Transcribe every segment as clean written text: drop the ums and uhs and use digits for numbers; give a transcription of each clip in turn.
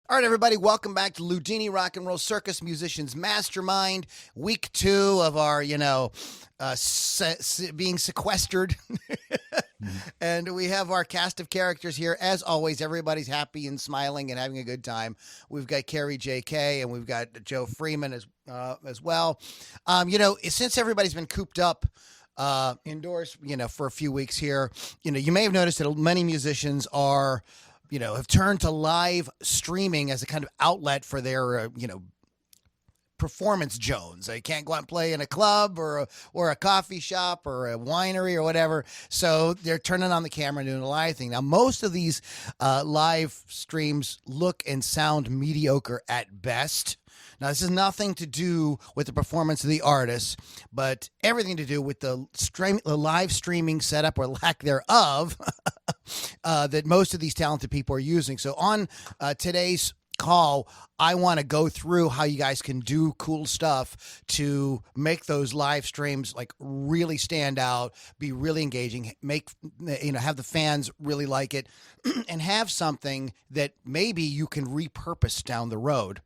All right, everybody, welcome back to Loudini Rock and Roll Circus Musicians Mastermind, week 2 of our, being sequestered. And we have our cast of characters here. As always, everybody's happy and smiling and having a good time. We've got Carrie J.K. and we've got Joe Freeman as well. Since everybody's been cooped up indoors, for a few weeks here, you may have noticed that many musicians are have turned to live streaming as a kind of outlet for their, performance Jones. They can't go out and play in a club or a coffee shop or a winery or whatever. So they're turning on the camera and doing a live thing. Now, most of these live streams look and sound mediocre at best. Now, this has nothing to do with the performance of the artist, but everything to do with the live streaming setup or lack thereof that most of these talented people are using. So on today's call, I want to go through how you guys can do cool stuff to make those live streams like really stand out, be really engaging, have the fans really like it, and have something that maybe you can repurpose down the road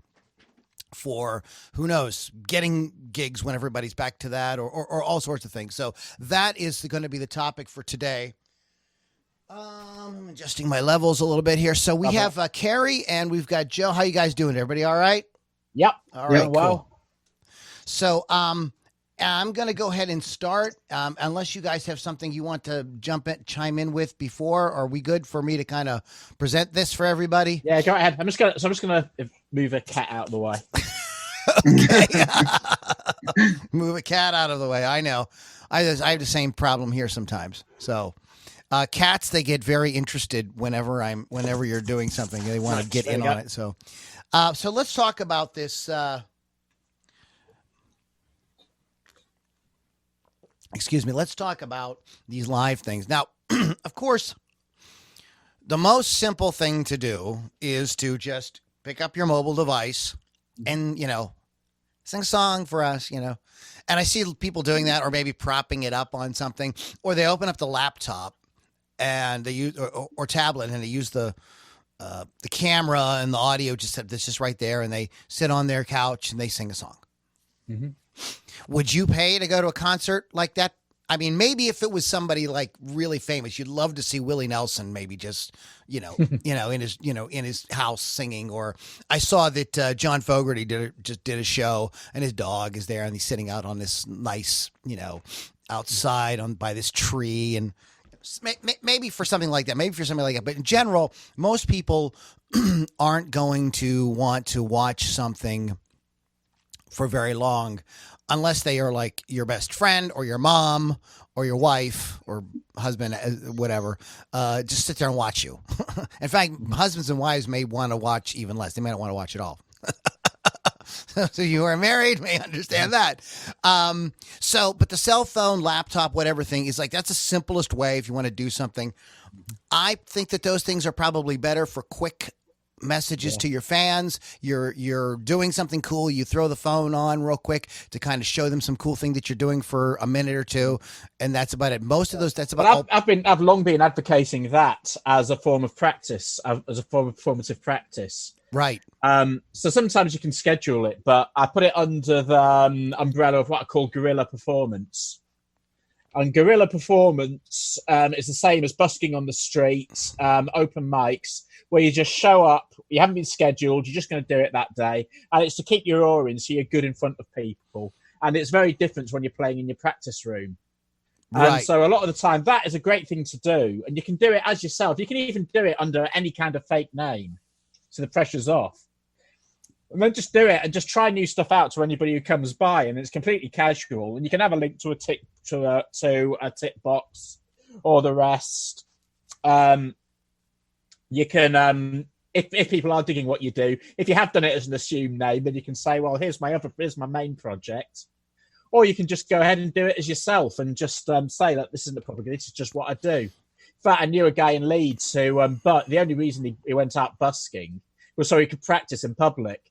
for, who knows, getting gigs when everybody's back to that, or all sorts of things. So that is going to be the topic for today. I'm adjusting my levels a little bit here. So we have Carrie and we've got Joe. How you guys doing? Everybody all right? Yep. All right, well. cool. So I'm going to go ahead and start, unless you guys have something you want to chime in with before. Are we good for me to kind of present this for everybody? Yeah, go ahead. I'm just gonna move a cat out of the way. Okay. Move a cat out of the way. I know. I have the same problem here sometimes. So cats, they get very interested whenever you're doing something. They want to get in on it. So let's talk about this. Excuse me. Let's talk about these live things. Now, of course, the most simple thing to do is to just pick up your mobile device and, sing a song for us, And I see people doing that, or maybe propping it up on something, or they open up the laptop and they use or tablet, and they use the camera and the audio that's just right there, and they sit on their couch and they sing a song. Mm-hmm. Would you pay to go to a concert like that? I mean, maybe if it was somebody like really famous, you'd love to see Willie Nelson, maybe just, in his house singing. Or I saw that John Fogerty did a show, and his dog is there, and he's sitting out on this nice, outside by this tree, and maybe for something like that. But in general, most people aren't going to want to watch something for very long, unless they are like your best friend or your mom or your wife or husband, whatever. Just sit there and watch you. In fact, husbands and wives may want to watch even less. They may not want to watch at all. So you are married, may understand that. But the cell phone, laptop, whatever thing is like, that's the simplest way if you want to do something. I think that those things are probably better for quick messages to your fans. You're doing something cool, you throw the phone on real quick to kind of show them some cool thing that you're doing for a minute or two, and that's about it. Most of those, that's about. I've long been advocating that as a form of practice, as a form of performative practice. Right. So sometimes you can schedule it, but I put it under the umbrella of what I call guerrilla performance. And guerrilla performance is the same as busking on the streets, open mics, where you just show up, you haven't been scheduled, you're just going to do it that day. And it's to keep your aura in, so you're good in front of people. And it's very different when you're playing in your practice room. Right. And so a lot of the time, that is a great thing to do. And you can do it as yourself. You can even do it under any kind of fake name, so the pressure's off. And then just do it and just try new stuff out to anybody who comes by, and it's completely casual. And you can have a link to a tip box or the rest. You can, if people are digging what you do, if you have done it as an assumed name, then you can say, well, here's my main project. Or you can just go ahead and do it as yourself and just say that this isn't a proper, this is just what I do. In fact, I knew a guy in Leeds who, but the only reason he went out busking was so he could practice in public.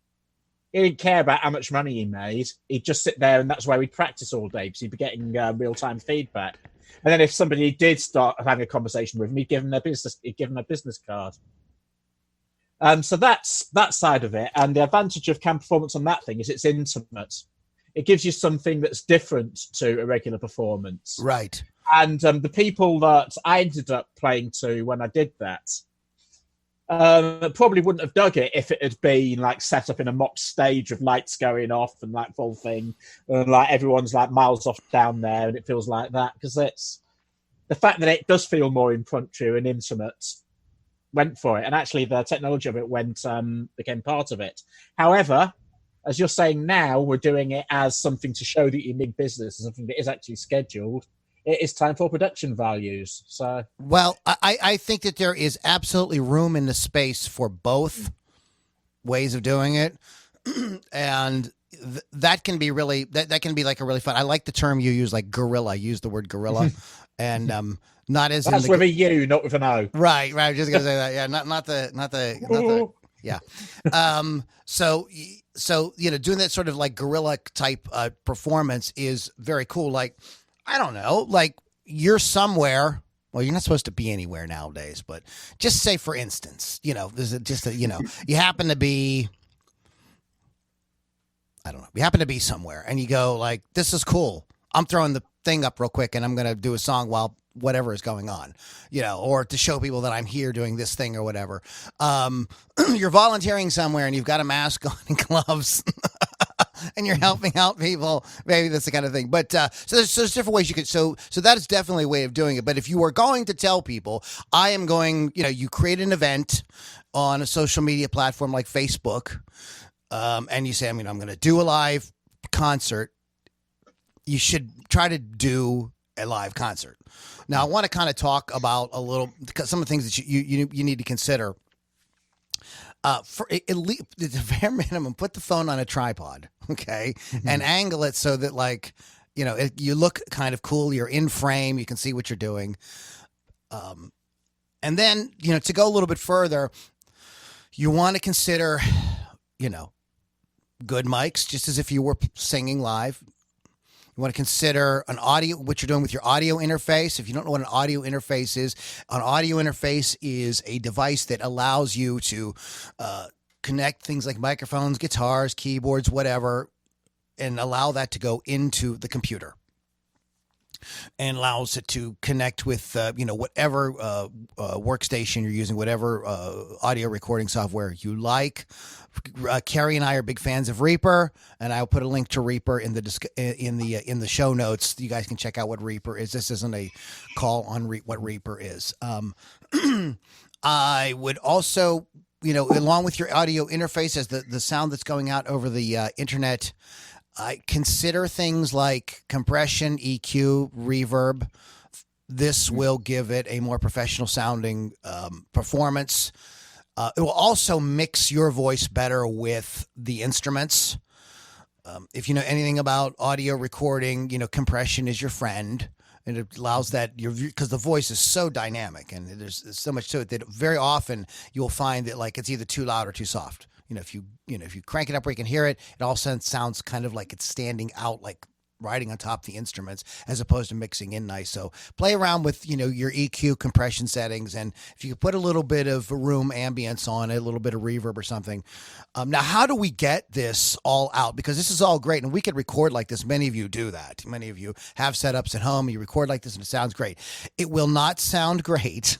He didn't care about how much money he made. He'd just sit there, and that's where he'd practice all day, because he'd be getting real-time feedback. And then if somebody did start having a conversation with him, he'd give them a business card. So that's that side of it. And the advantage of cam performance on that thing is it's intimate. It gives you something that's different to a regular performance. Right. And the people that I ended up playing to when I did that probably wouldn't have dug it if it had been like set up in a mock stage with lights going off and like full thing, and like everyone's like miles off down there, and it feels like that, because it's the fact that it does feel more impromptu and intimate went for it, and actually the technology of it became part of it. However, as you're saying now, we're doing it as something to show that you mean business, and something that is actually scheduled. It is time for production values. So, well, I think that there is absolutely room in the space for both ways of doing it, and that can be really that can be like a really fun. I like the term you use, like guerrilla. Use the word guerrilla, and not as that's in with a U, not with an O. Right. I was just gonna say that. Yeah, not the yeah. So doing that sort of like guerrilla type performance is very cool. Like, I don't know, like you're somewhere. Well, you're not supposed to be anywhere nowadays, but just say, for instance, there's just a, you happen to be, I don't know, you happen to be somewhere and you go like, this is cool. I'm throwing the thing up real quick and I'm going to do a song while whatever is going on, or to show people that I'm here doing this thing or whatever. You're volunteering somewhere and you've got a mask on and gloves and you're helping out people. Maybe that's the kind of thing. But so there's different ways you could. So that is definitely a way of doing it. But if you are going to tell people, I am going, you create an event on a social media platform like Facebook, and you say, I'm going to do a live concert. You should try to do a live concert. Now, I want to kind of talk about some of the things that you need to consider. For at least the bare minimum, put the phone on a tripod, okay, and angle it so that you look kind of cool. You're in frame. You can see what you're doing. And then to go a little bit further, you want to consider good mics, just as if you were singing live. You want to consider what you're doing with your audio interface. If you don't know what an audio interface is, an audio interface is a device that allows you to connect things like microphones, guitars, keyboards, whatever, and allow that to go into the computer. And allows it to connect with, whatever workstation you're using, whatever audio recording software you like. Carrie and I are big fans of Reaper, and I'll put a link to Reaper in the show notes. You guys can check out what Reaper is. This isn't a call on what Reaper is. I would also, along with your audio interface as the sound that's going out over the internet, I consider things like compression, EQ, reverb. This will give it a more professional sounding performance. It will also mix your voice better with the instruments. If you know anything about audio recording, compression is your friend. And it allows that because the voice is so dynamic and there's so much to it that very often you'll find that like it's either too loud or too soft. If you crank it up where you can hear it, it all sounds kind of like it's standing out, like riding on top of the instruments, as opposed to mixing in nice. So play around with, your EQ compression settings. And if you put a little bit of room ambience on it, a little bit of reverb or something. Now, how do we get this all out? Because this is all great and we could record like this. Many of you do that. Many of you have setups at home. You record like this and it sounds great. It will not sound great.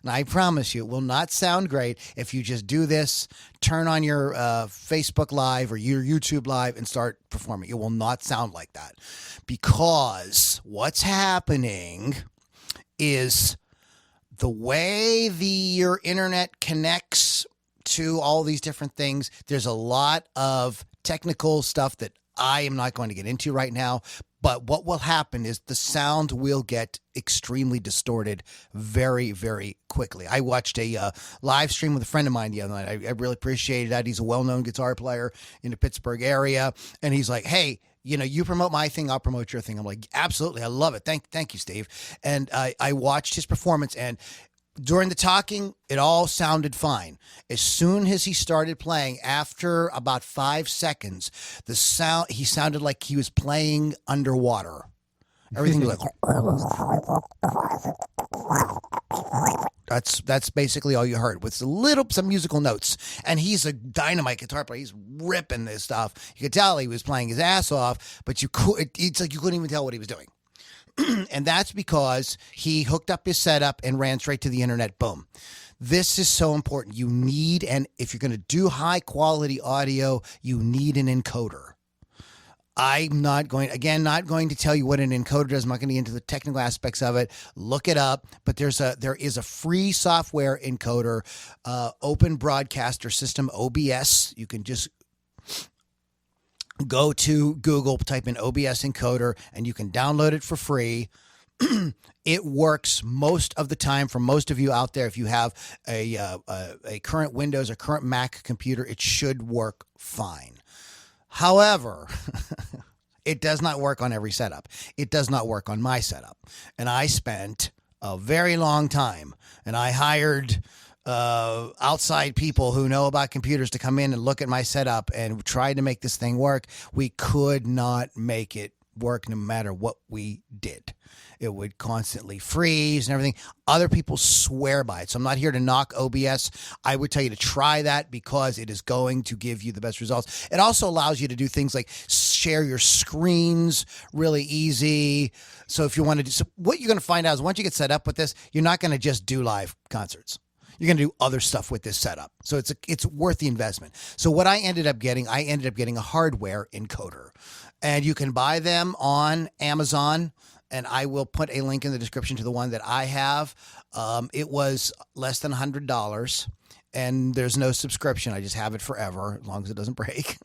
And I promise you, it will not sound great if you just do this, turn on your Facebook Live or your YouTube Live and start performing. It will not sound like that, because what's happening is the way your internet connects to all these different things. There's a lot of technical stuff that I am not going to get into right now. But what will happen is the sound will get extremely distorted very, very quickly. I watched a live stream with a friend of mine the other night. I really appreciated that. He's a well-known guitar player in the Pittsburgh area. And he's like, hey, you promote my thing, I'll promote your thing. I'm like, absolutely. I love it. Thank you, Steve. And I watched his performance, and during the talking, it all sounded fine. As soon as he started playing, after about 5 seconds, he sounded like he was playing underwater. Everything was like that's basically all you heard with some musical notes. And he's a dynamite guitar player. He's ripping this stuff. You could tell he was playing his ass off, but it's like you couldn't even tell what he was doing. And that's because he hooked up his setup and ran straight to the internet. Boom. This is so important. You need, and if you're going to do high quality audio, you need an encoder. I'm not going to tell you what an encoder does. I'm not going to get into the technical aspects of it. Look it up. But there is a free software encoder, Open Broadcaster System, OBS. You can just go to Google, type in OBS encoder, and you can download it for free. It works most of the time for most of you out there. If you have a current Windows or current Mac computer, it should work fine. However, it does not work on every setup. It does not work on my setup. And I spent a very long time, and I hired outside people who know about computers to come in and look at my setup and try to make this thing work. We could not make it work no matter what we did. It would constantly freeze and everything. Other people swear by it. So I'm not here to knock OBS. I would tell you to try that because it is going to give you the best results. It also allows you to do things like share your screens really easy. So if you want to do, so what you're going to find out is once you get set up with this, you're not going to just do live concerts. You're going to do other stuff with this setup. So it's worth the investment. So what I ended up getting a hardware encoder. And you can buy them on Amazon. And I will put a link in the description to the one that I have. It was less than $100. And there's no subscription. I just have it forever, as long as it doesn't break.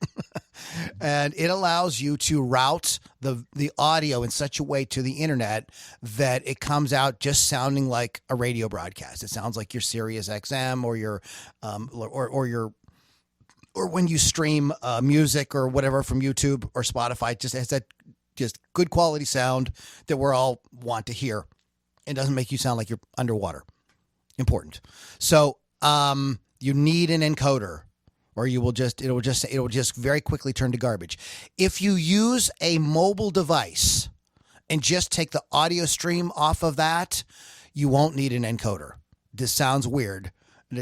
And it allows you to route the audio in such a way to the internet that it comes out just sounding like a radio broadcast. It sounds like your Sirius XM or your or when you stream music or whatever from YouTube or Spotify. It just has that just good quality sound that we're all want to hear. It doesn't make you sound like you're underwater. Important. So you need an encoder, or it'll just very quickly turn to garbage. If you use a mobile device and just take the audio stream off of that, you won't need an encoder. This sounds weird.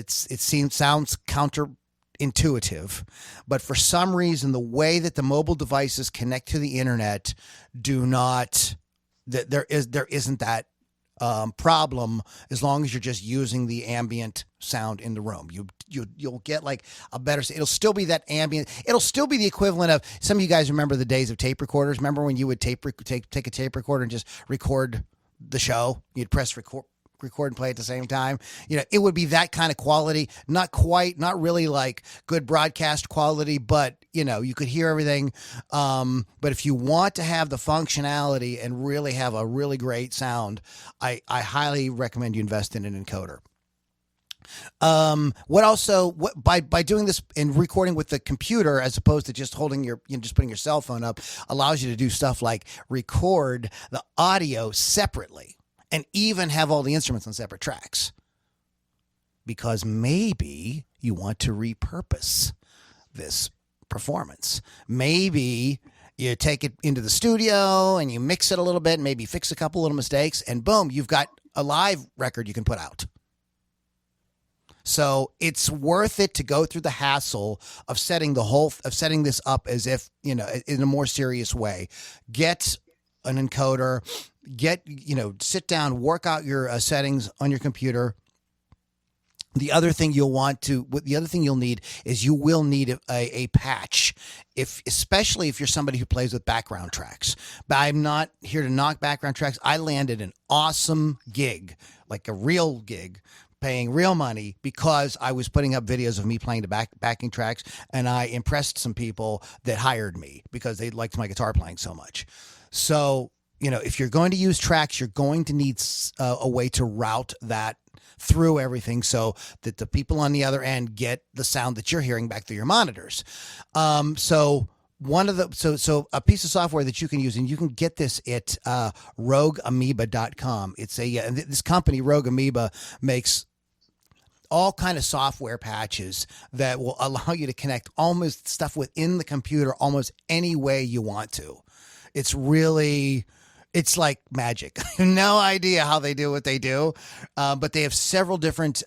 Sounds counterintuitive, but for some reason, the way that the mobile devices connect to the internet there isn't that problem as long as you're just using the ambient sound in the room. You'll get like a better. It'll still be that ambient. It'll still be the equivalent of, some of you guys remember the days of tape recorders. Remember when you would take a tape recorder and just record the show? You'd press record and play at the same time. It would be that kind of quality. Not really like good broadcast quality, but you could hear everything. But if you want to have the functionality and really have a really great sound, I highly recommend you invest in an encoder. By doing this and recording with the computer as opposed to just holding just putting your cell phone up, allows you to do stuff like record the audio separately and even have all the instruments on separate tracks, because maybe you want to repurpose this performance. Maybe you take it into the studio and you mix it a little bit, maybe fix a couple little mistakes, and boom, you've got a live record you can put out. So it's worth it to go through the hassle of setting this up as if, in a more serious way. Get an encoder, sit down, work out your settings on your computer. The other thing you'll need is you will need a patch, especially if you're somebody who plays with background tracks. But I'm not here to knock background tracks. I landed an awesome gig, like a real gig, paying real money, because I was putting up videos of me playing the backing tracks, and I impressed some people that hired me because they liked my guitar playing so much. So, if you're going to use tracks, you're going to need a way to route that through everything so that the people on the other end get the sound that you're hearing back through your monitors. So a piece of software that you can use, and you can get this at rogueamoeba.com. It's this company, Rogue Amoeba, makes all kind of software patches that will allow you to connect almost stuff within the computer almost any way you want to. It's really, It's like magic. I have no idea how they do what they do, but they have several different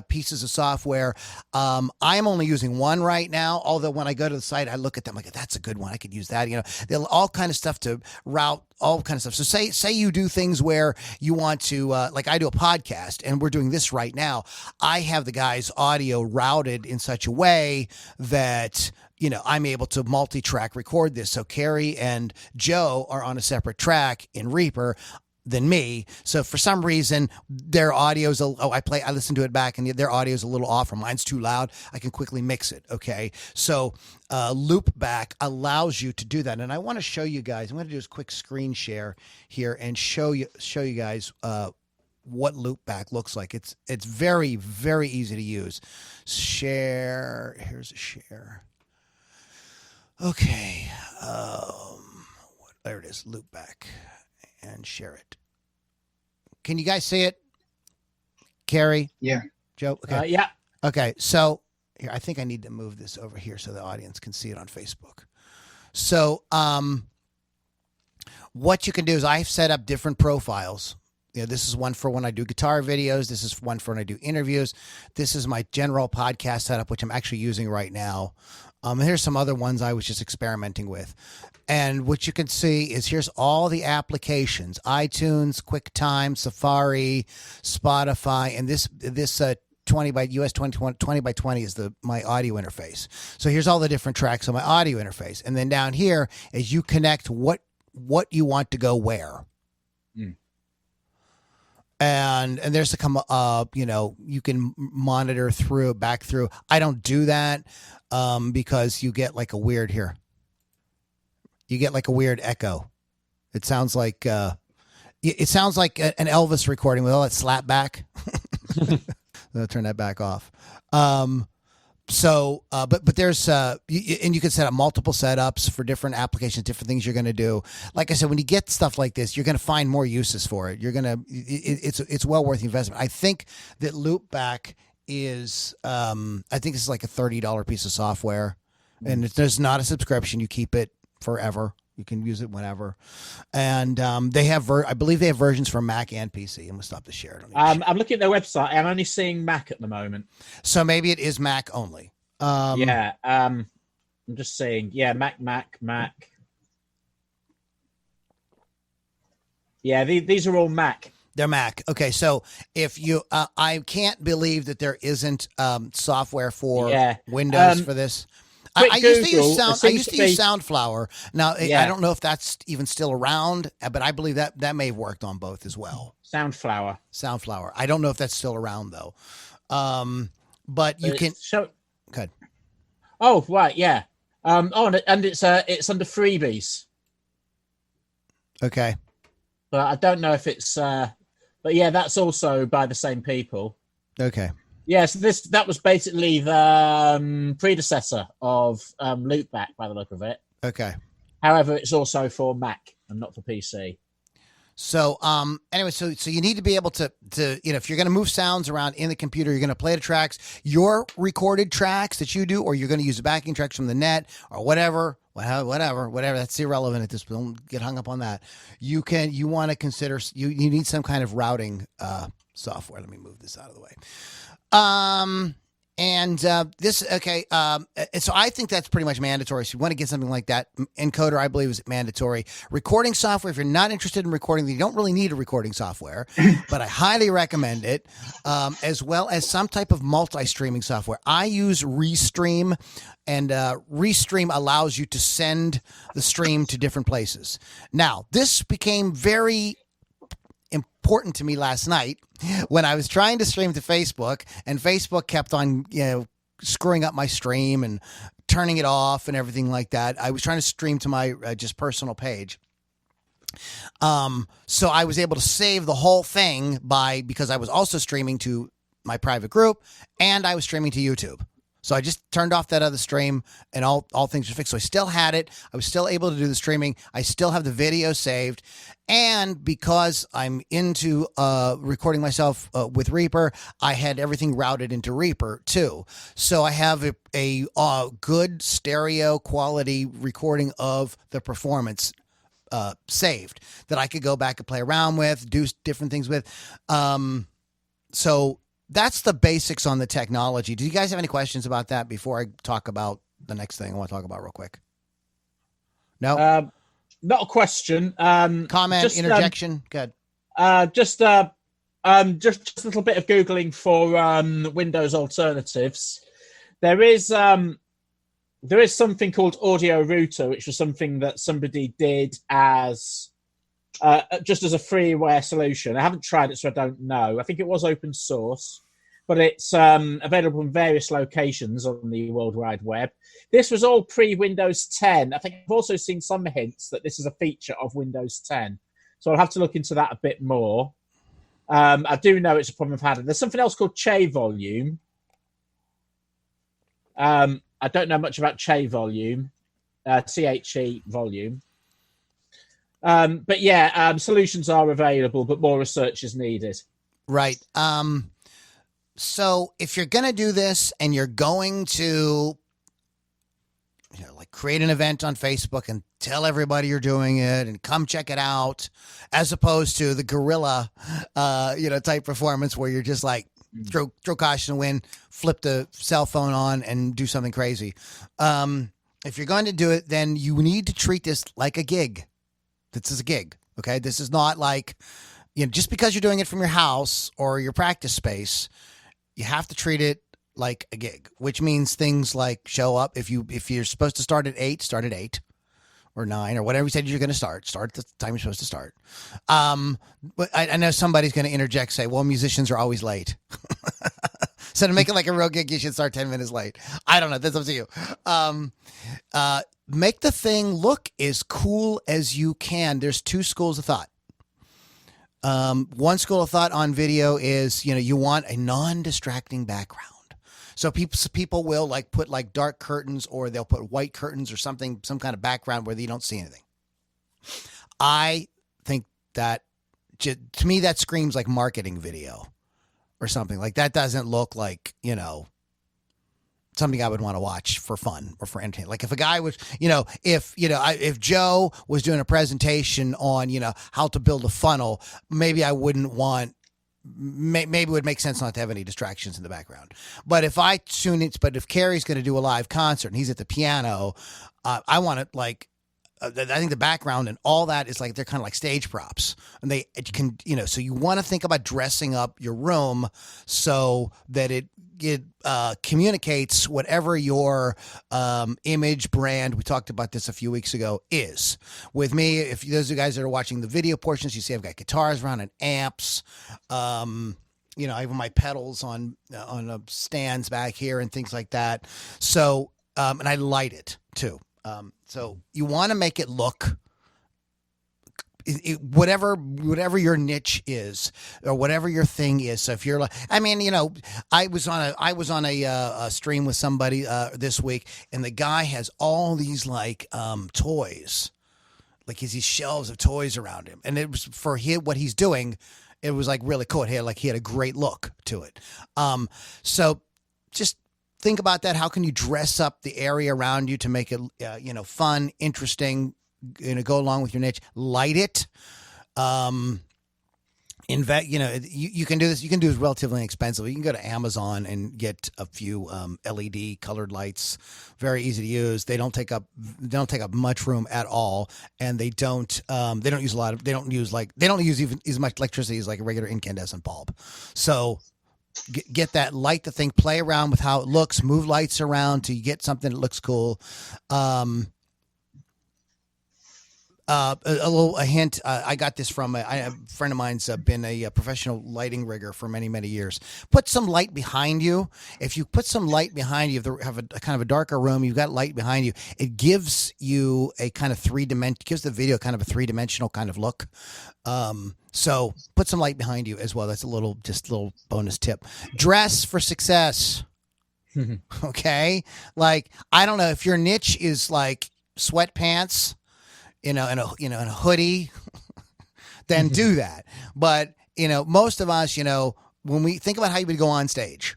pieces of software. I am only using one right now, although when I go to the site, I look at them like, that's a good one. I could use that. They'll all kind of stuff to route all kind of stuff. So say you do things where you want to, like I do a podcast and we're doing this right now. I have the guy's audio routed in such a way that I'm able to multi-track record this. So Carrie and Joe are on a separate track in Reaper than me. So for some reason, their audio's, I listen to it back and their audio's a little off or mine's too loud. I can quickly mix it. Okay. So loopback allows you to do that. And I want to show you guys, I'm going to do a quick screen share here and show you guys, what loopback looks like. It's very, very easy to use. Share. Here's a share. Okay, there it is, loopback, and share it. Can you guys see it? Carrie? Yeah. Joe? Okay. Yeah. Okay, so here, I think I need to move this over here so the audience can see it on Facebook. So what you can do is I've set up different profiles. This is one for when I do guitar videos. This is one for when I do interviews. This is my general podcast setup, which I'm actually using right now. And here's some other ones I was just experimenting with. And what you can see is here's all the applications: iTunes, QuickTime, Safari, Spotify, and this 20 by 20 is my audio interface. So here's all the different tracks on my audio interface. And then down here is you connect what you want to go where. And there's to come you can monitor back through. I don't do that because you get like a weird here. You get like a weird echo. It sounds like an Elvis recording with all that slap back. I'll turn that back off. But there's and you can set up multiple setups for different applications, different things you're going to do. Like I said, when you get stuff like this, you're going to find more uses for it. It's well worth the investment. I think that loopback is, I think it's like a $30 piece of software, and there's not a subscription. You keep it forever. You can use it whenever, and they have I believe they have versions for Mac and PC. I'm gonna stop the share. I'm looking at their website. I'm only seeing Mac at the moment, so maybe it is Mac only. I'm just saying. Yeah, Mac. Yeah, these are all Mac. They're Mac. Okay, so if you, I can't believe that there isn't software for Windows for this. I used to use Soundflower. Now I don't know if that's even still around, but I believe that may have worked on both as well. Soundflower. I don't know if that's still around though. But you can. Good. Oh right, yeah. And it's under freebies. Okay. But I don't know if it's. But yeah, that's also by the same people. Okay. Yeah, so that was basically the predecessor of Loopback by the look of it. Okay. However, it's also for Mac and not for PC. So anyway, so you need to be able to if you're going to move sounds around in the computer, you're going to play the tracks, your recorded tracks that you do, or you're going to use the backing tracks from the net or whatever. That's irrelevant at this point. Don't get hung up on that. You want to consider you need some kind of routing software. Let me move this out of the way. So I think that's pretty much mandatory. So you want to get something like that. Encoder, I believe, is mandatory. Recording software, if you're not interested in recording, you don't really need a recording software, but I highly recommend it, as well as some type of multi-streaming software. I use Restream, and Restream allows you to send the stream to different places. Now, this became very important to me last night when I was trying to stream to Facebook, and Facebook kept on, screwing up my stream and turning it off and everything like that. I was trying to stream to my just personal page. So I was able to save the whole thing because I was also streaming to my private group and I was streaming to YouTube. So I just turned off that other stream and all things were fixed. So I still had it. I was still able to do the streaming. I still have the video saved. And because I'm into recording myself with Reaper, I had everything routed into Reaper too. So I have a good stereo quality recording of the performance saved that I could go back and play around with, do different things with. So that's the basics on the technology. Do you guys have any questions about that before I talk about the next thing I want to talk about real quick? No? Not a question. Comment, just, interjection? Good. Just a little bit of Googling for Windows alternatives. There is something called Audio Router, which was something that somebody did as just as a freeware solution. I haven't tried it, so I don't know. I think it was open source, but it's available in various locations on the World Wide Web. This was all pre-Windows 10. I think I've also seen some hints that this is a feature of Windows 10. So I'll have to look into that a bit more. I do know it's a problem I've had. There's something else called Che Volume. I don't know much about Che Volume, CHE Volume. But yeah, solutions are available, but more research is needed. Right. So if you're going to do this and you're going to like create an event on Facebook and tell everybody you're doing it and come check it out, as opposed to the guerrilla, type performance where you're just like throw caution to the wind, flip the cell phone on and do something crazy. If you're going to do it, then you need to treat this like a gig. This is a gig. Okay. This is not like, just because you're doing it from your house or your practice space, you have to treat it like a gig, which means things like show up. If you're supposed to start at 8 or 9 or whatever you said you're going to start at the time you're supposed to start. But I know somebody's going to interject, say, well, musicians are always late. So to make it like a real gig, you should start 10 minutes late. I don't know. That's up to you. Make the thing look as cool as you can. There's two schools of thought. One school of thought on video is, you want a non-distracting background. So people will like put like dark curtains, or they'll put white curtains or something, some kind of background where you don't see anything. I think that to me, that screams like marketing video or something. Like that doesn't look like, something I would want to watch for fun or for entertainment. Like if a guy was, if Joe was doing a presentation on, how to build a funnel, maybe I wouldn't want, maybe it would make sense not to have any distractions in the background. But if Carrie's going to do a live concert and he's at the piano, I want it like, I think the background and all that is like, they're kind of like stage props, and it can, so you want to think about dressing up your room so that it communicates whatever your image brand, we talked about this a few weeks ago, is. With me, if those of you guys that are watching the video portions, you see I've got guitars around and amps. I have my pedals on stands back here and things like that. So, and I light it too. So you want to make it look whatever your niche is or whatever your thing is. So if you're like, I was on a stream with somebody this week, and the guy has all these like toys, like these shelves of toys around him, and it was for what he's doing. It was like really cool. He had a great look to it. So just think about that. How can you dress up the area around you to make it, fun, interesting, go along with your niche? Light it. You can do this. You can do this relatively inexpensively. You can go to Amazon and get a few LED colored lights. Very easy to use. They don't take up much room at all, and they don't use even as much electricity as like a regular incandescent bulb. So get that, light the thing, play around with how it looks, move lights around till you get something that looks cool. A hint. I got this from a friend of mine's been a professional lighting rigger for many, many years. Put some light behind you. If you put some light behind you, if you have a kind of a darker room, you've got light behind you, it gives you a kind of gives the video kind of a 3-dimensional kind of look. So put some light behind you as well. That's a little bonus tip. Dress for success. Okay. Like, I don't know if your niche is like sweatpants, in a hoodie, then do that. But, most of us, when we think about how you would go on stage,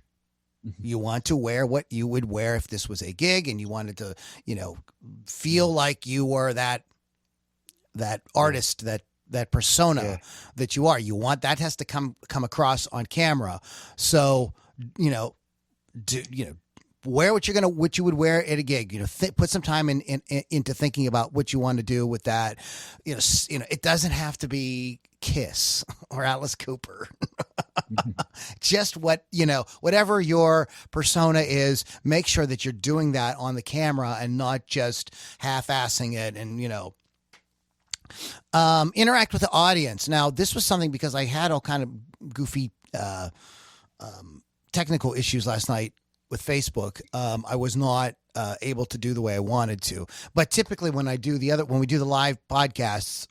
you want to wear what you would wear if this was a gig, and you wanted to, feel like you were that artist, that persona that you are. You want that has to come across on camera. So, wear what you would wear at a gig. Put some time into thinking about what you want to do with that. It doesn't have to be Kiss or Alice Cooper. Just whatever your persona is, make sure that you're doing that on the camera and not just half-assing it. And interact with the audience. Now, this was something because I had all kind of goofy technical issues last night with Facebook. I was not able to do the way I wanted to. But typically when we do the live podcasts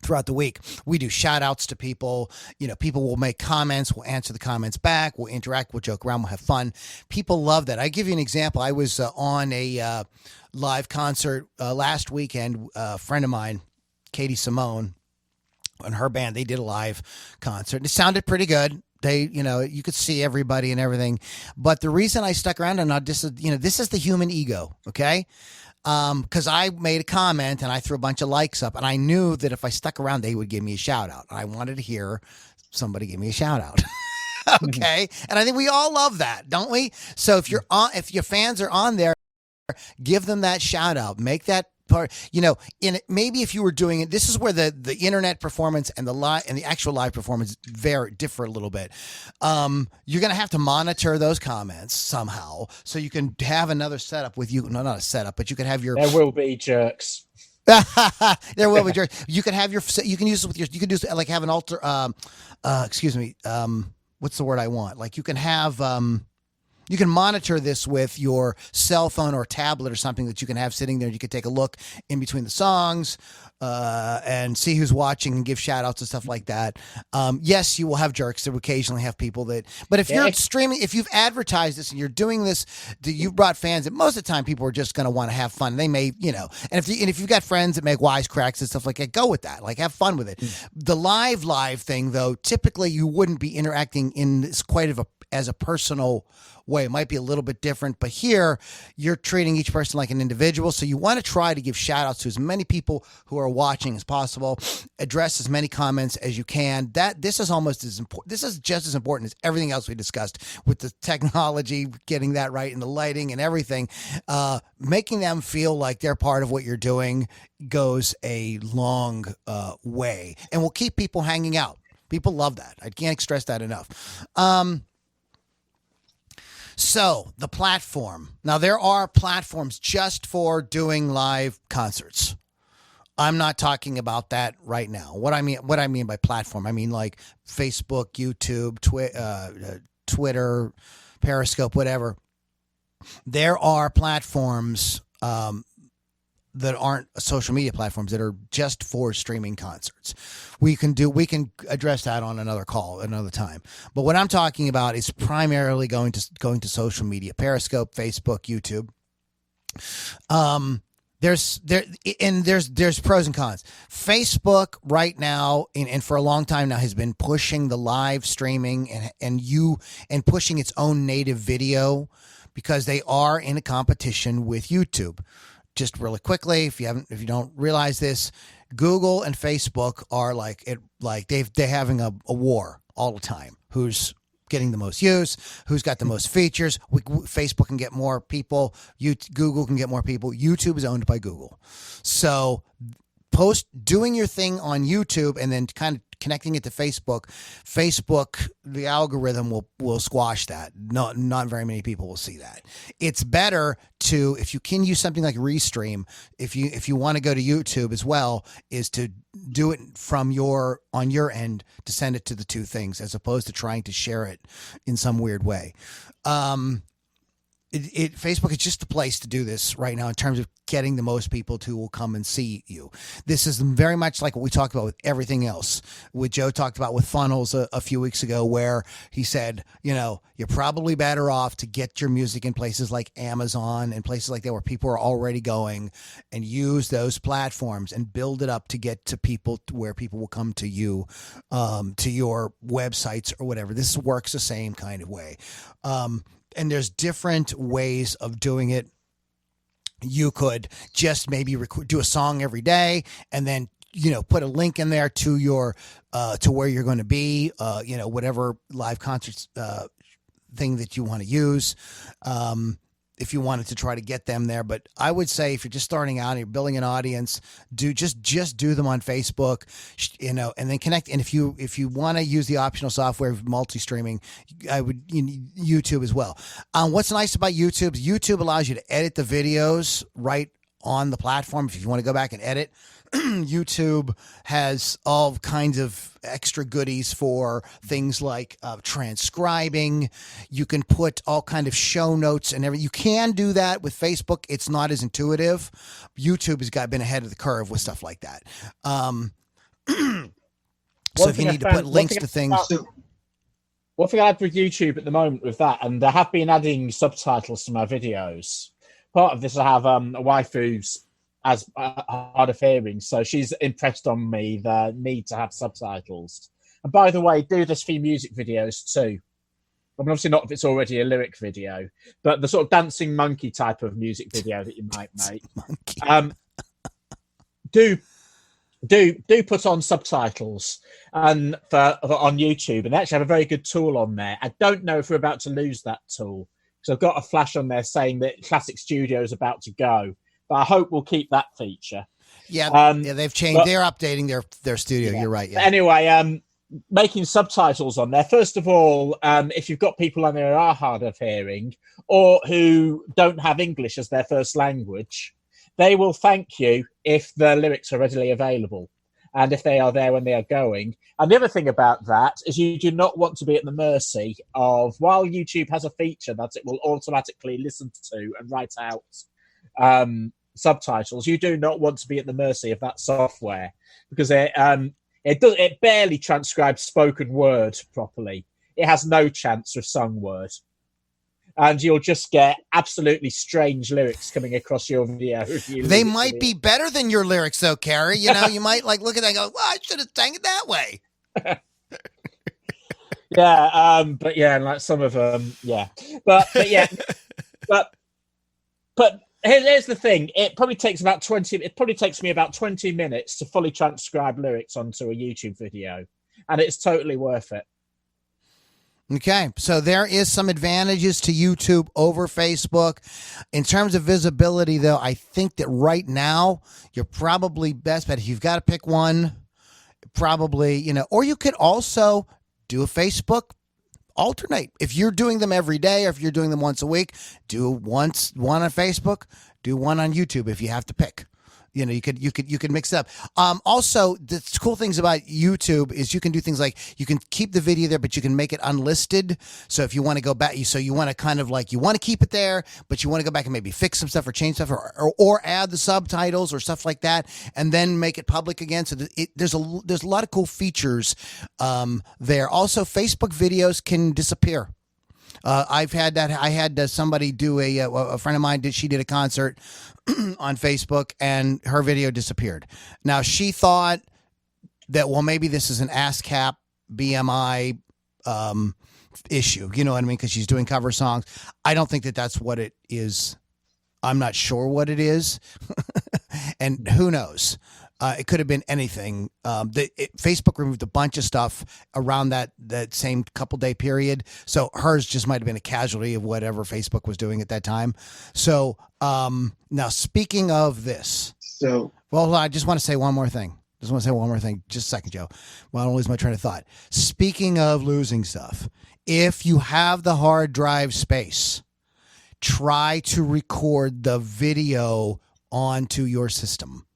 throughout the week, we do shout outs to people. People will make comments, we'll answer the comments back, we'll interact, we'll joke around, we'll have fun. People love that. I give you an example. I was on a live concert last weekend. A friend of mine, Katie Simone, and her band, they did a live concert. And it sounded pretty good. They, you could see everybody and everything. But the reason I stuck around and this is the human ego, okay? Because I made a comment and I threw a bunch of likes up, and I knew that if I stuck around, they would give me a shout out. I wanted to hear somebody give me a shout out. Okay. And I think we all love that, don't we? So if your fans are on there, give them that shout out, make that part, maybe if you were doing it, this is where the internet performance and the actual live performance differ a little bit. You're going to have to monitor those comments somehow, so you can have another setup with you. No, not a setup, but you can have your. There will be jerks. There will be jerks. You can have you can use it with you can do like have an alter. Excuse me. What's the word I want? Like you can have. You can monitor this with your cell phone or tablet or something that you can have sitting there. You can take a look in between the songs and see who's watching and give shout outs and stuff like that. Yes, you will have jerks. There will occasionally have people but if you're streaming, if you've advertised this and you're doing this, you've brought fans, and most of the time people are just going to want to have fun. They may, and if you've got friends that make wisecracks and stuff like that, go with that. Like have fun with it. The live thing though, typically you wouldn't be interacting in this as a personal way. It might be a little bit different, but here you're treating each person like an individual. So you want to try to give shout outs to as many people who are watching as possible, address as many comments as you can. This is almost as important. This is just as important as everything else we discussed with the technology, getting that right and the lighting and everything. Making them feel like they're part of what you're doing goes a long way and will keep people hanging out. People love that. I can't stress that enough. So the platform. Now there are platforms just for doing live concerts. I'm not talking about that right now. What I mean by platform, I mean like Facebook, YouTube, Twitter, Periscope, whatever. There are platforms that aren't social media platforms that are just for streaming concerts. We can address that on another call, another time. But what I'm talking about is primarily going to social media, Periscope, Facebook, YouTube. There's pros and cons. Facebook right now, and for a long time now, has been pushing the live streaming and pushing its own native video because they are in a competition with YouTube. Just really quickly, if you don't realize this, Google and Facebook are they're having a war all the time. Who's getting the most use? Who's got the most features? Facebook can get more people. Google can get more people. YouTube is owned by Google, so doing your thing on YouTube and then kind of connecting it to Facebook, the algorithm will squash that. Not very many people will see that. It's better to, if you can use something like Restream, if you want to go to YouTube as well, is to do it on your end to send it to the two things as opposed to trying to share it in some weird way. Facebook is just the place to do this right now in terms of getting the most people who will come and see you. This is very much like what we talked about with everything else. What Joe talked about with funnels a few weeks ago, where he said, you're probably better off to get your music in places like Amazon and places like that where people are already going, and use those platforms and build it up to get to people where people will come to you, to your websites or whatever. This works the same kind of way. And there's different ways of doing it. you could just maybe do a song every day, and then put a link in there to your to where you're going to be, whatever live concerts thing that you want to use, if you wanted to try to get them there. But I would say if you're just starting out and you're building an audience, just do them on Facebook, and then connect. And if you want to use the optional software of multi-streaming, I would YouTube as well. What's nice about YouTube allows you to edit the videos right on the platform. If you want to go back and edit, YouTube has all kinds of extra goodies for things like transcribing. You can put all kind of show notes and everything. You can do that with Facebook. It's not as intuitive. YouTube has been ahead of the curve with stuff like that. So if you need to put links to things. One thing I have with YouTube at the moment with that, and I have been adding subtitles to my videos. Part of this, I have a wife who's as hard of hearing, so she's impressed on me the need to have subtitles. And by the way, do this for your music videos too. I mean, obviously not if it's already a lyric video, but the sort of dancing monkey type of music video that you might make. Do put on subtitles and on YouTube, and they actually have a very good tool on there. I don't know if we're about to lose that tool, because I've got a flash on there saying that Classic Studio is about to go. But I hope we'll keep that feature. Yeah, they've changed. They're updating their studio. Yeah. You're right. Yeah. Anyway, making subtitles on there. First of all, if you've got people on there who are hard of hearing or who don't have English as their first language, they will thank you if the lyrics are readily available and if they are there when they are going. And the other thing about that is you do not want to be at the mercy of, while YouTube has a feature that it will automatically listen to and write out subtitles, you do not want to be at the mercy of that software, because it barely transcribes spoken word properly. It has no chance with sung word, and you'll just get absolutely strange lyrics coming across your video. They might be better than your lyrics, though, Carrie. You might look at that and go, "Well, I should have sang it that way." Yeah, but yeah, and like some of them, yeah, but yeah, but. Here's the thing. It probably takes me about 20 minutes to fully transcribe lyrics onto a YouTube video, and it's totally worth it. Okay, so there is some advantages to YouTube over Facebook. In terms of visibility, though, I think that right now you're probably best bet if you've got to pick one, probably, or you could also do a Facebook alternate. If you're doing them every day, or if you're doing them once a week, do one on Facebook, do one on YouTube if you have to pick. You could mix it up. Also, the cool things about YouTube is you can do things like you can keep the video there, but you can make it unlisted. So if you want to go back, you want to kind of you want to keep it there, but you want to go back and maybe fix some stuff or change stuff or add the subtitles or stuff like that, and then make it public again. So there's a lot of cool features there. Also, Facebook videos can disappear. I've had that. I had somebody do a friend of mine she did a concert on Facebook and her video disappeared. Now she thought that, well, maybe this is an ASCAP BMI issue. You know what I mean? Because she's doing cover songs. I don't think that that's what it is. I'm not sure what it is. And who knows? It could have been anything. Facebook removed a bunch of stuff around that same couple day period. So hers just might have been a casualty of whatever Facebook was doing at that time. So now speaking of this, I just want to say one more thing. Just a second, Joe. Well, I don't lose my train of thought. Speaking of losing stuff, if you have the hard drive space, try to record the video onto your system.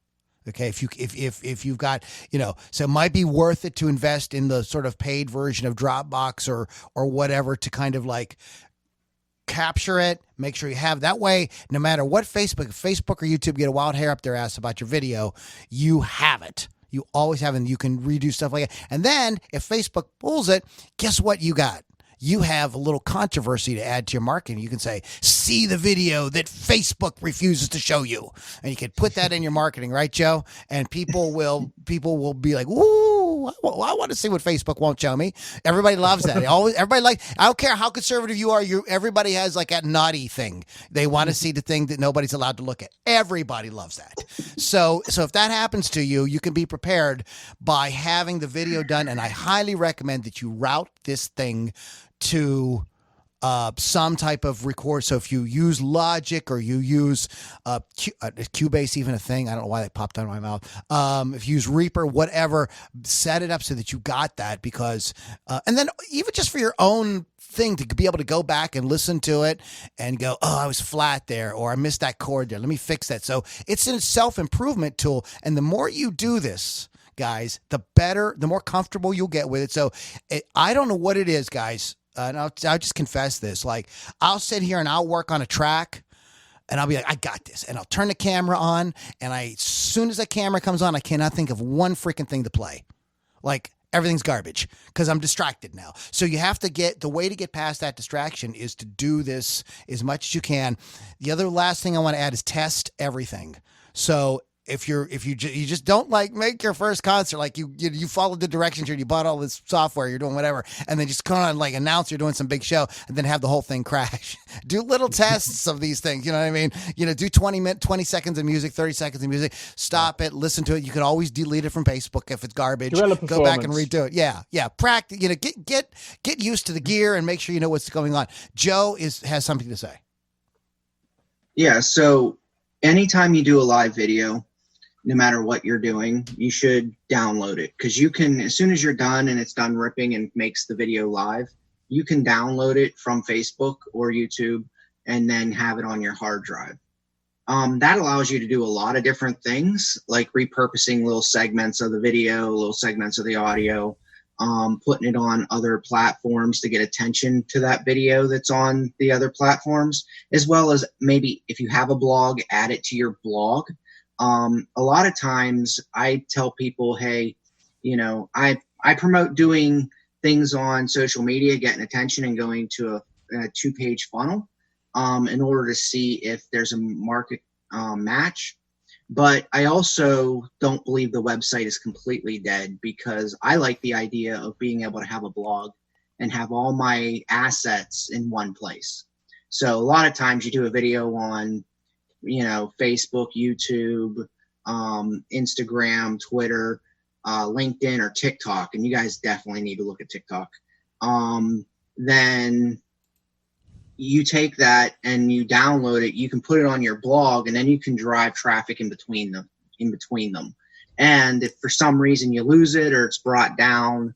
Okay, if you've got, so it might be worth it to invest in the sort of paid version of Dropbox or whatever to kind of capture it, make sure you have that way. No matter what if Facebook or YouTube get a wild hair up their ass about your video, you have it. You always have it. And you can redo stuff like that. And then if Facebook pulls it, guess what you got? You have a little controversy to add to your marketing. You can say, see the video that Facebook refuses to show you. And you can put that in your marketing, right, Joe? And people will be like, ooh, Oh, I want to see what Facebook won't show me. Everybody loves that. Everybody I don't care how conservative you are. Everybody has like that naughty thing. They want to see the thing that nobody's allowed to look at. Everybody loves that. So if that happens to you, you can be prepared by having the video done. And I highly recommend that you route this thing to some type of record. So if you use Logic or you use Cubase, even a thing, I don't know why that popped out of my mouth. If you use Reaper, whatever, set it up so that you got that, because and then even just for your own thing to be able to go back and listen to it and go, oh, I was flat there, or I missed that chord there. Let me fix that. So it's a self-improvement tool. And the more you do this, guys, the better, the more comfortable you'll get with it. So I don't know what it is, guys. And I'll just confess this. Like, I'll sit here and I'll work on a track and I'll be like, I got this. And I'll turn the camera on. And as soon as the camera comes on, I cannot think of one freaking thing to play. Like, everything's garbage because I'm distracted now. So you have to the way to get past that distraction is to do this as much as you can. The other last thing I want to add is test everything. So if you just don't like make your first concert, like you followed the directions here, you bought all this software, you're doing whatever, and then just come on like announce you're doing some big show and then have the whole thing crash. Do little tests of these things. You know what I mean? Do 20 seconds of music, 30 seconds of music, stop it, listen to it. You can always delete it from Facebook if it's garbage. Go back and redo it. Yeah. Practice, get used to the gear and make sure you know what's going on. Joe has something to say. Yeah, so anytime you do a live video, no matter what you're doing, you should download it, because you can, as soon as you're done and it's done ripping and makes the video live, you can download it from Facebook or YouTube and then have it on your hard drive. That allows you to do a lot of different things, like repurposing little segments of the video, little segments of the audio, putting it on other platforms to get attention to that video that's on the other platforms, as well as maybe if you have a blog, add it to your blog. A lot of times I tell people, hey, I promote doing things on social media, getting attention and going to a 2-page funnel in order to see if there's a market match. But I also don't believe the website is completely dead, because I like the idea of being able to have a blog and have all my assets in one place. So a lot of times you do a video on Facebook, YouTube, Instagram, Twitter, LinkedIn, or TikTok, and you guys definitely need to look at TikTok. Then you take that and you download it, you can put it on your blog, and then you can drive traffic in between them. And if for some reason you lose it or it's brought down,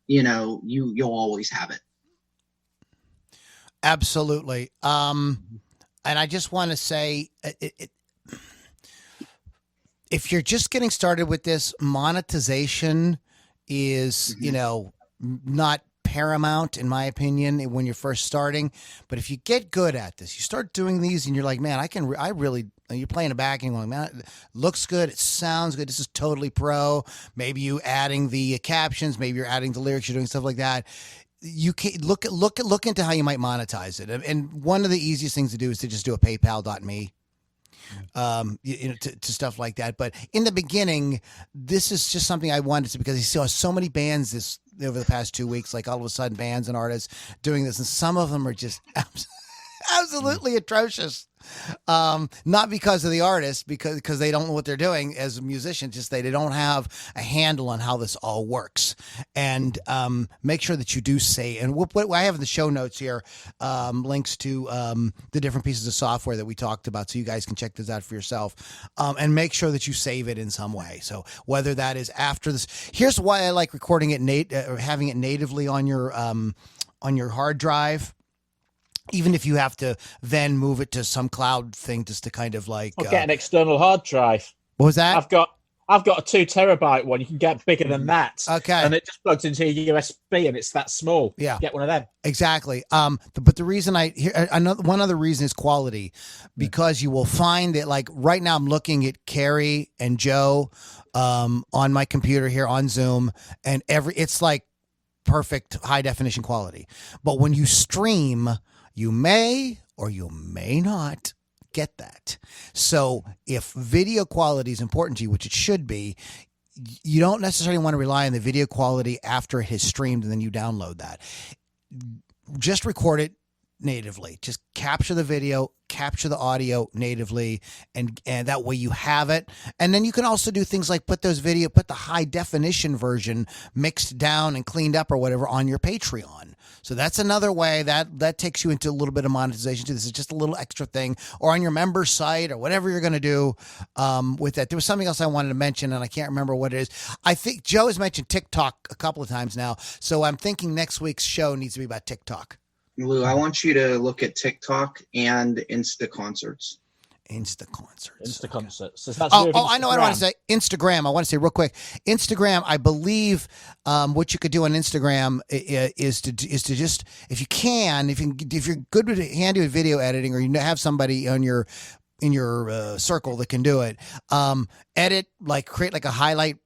you'll always have it. Absolutely. And I just want to say, if you're just getting started with this, monetization is, not paramount, in my opinion, when you're first starting. But if you get good at this, you start doing these and you're like, man, you're playing it back and you're going, man, it looks good. It sounds good. This is totally pro. Maybe you adding the captions, maybe you're adding the lyrics, you're doing stuff like that. You can look into how you might monetize it. And one of the easiest things to do is to just do a PayPal.me, to stuff like that. But in the beginning, this is just something I wanted to, because I saw so many bands over the past 2 weeks, like all of a sudden bands and artists doing this. And some of them are just absolutely atrocious. Not because of the artist, because they don't know what they're doing as musicians, just they don't have a handle on how this all works. And make sure that you do say, and what I have in the show notes here, links to the different pieces of software that we talked about, so you guys can check this out for yourself, and make sure that you save it in some way. So whether that is after this, here's why I like recording it or having it natively on your hard drive. Even if you have to then move it to some cloud thing just to kind of like get an external hard drive. What was that? I've got a 2 terabyte one. You can get bigger than that. Okay. And it just plugs into your USB and it's that small. Yeah. Get one of them. Exactly. But the reason one other reason is quality, because you will find that, like right now I'm looking at Carrie and Joe on my computer here on Zoom, and it's like perfect high definition quality. But when you stream, you may or you may not get that. So if video quality is important to you, which it should be, you don't necessarily want to rely on the video quality after it has streamed and then you download that. Just record it natively. Just capture the video, capture the audio natively, and that way you have it. And then you can also do things like put the high definition version mixed down and cleaned up or whatever on your Patreon. So that's another way that takes you into a little bit of monetization too. This is just a little extra thing, or on your member site or whatever you're going to do with that. There was something else I wanted to mention and I can't remember what it is. I think Joe has mentioned TikTok a couple of times now. So I'm thinking next week's show needs to be about TikTok. Lou, I want you to look at TikTok and Insta concerts. Insta concerts. So I know what I want to say. Instagram. I want to say real quick. Instagram. I believe what you could do on Instagram is to just, if you're good with handy with video editing, or you have somebody on your in your circle that can do it. Edit, create a highlight,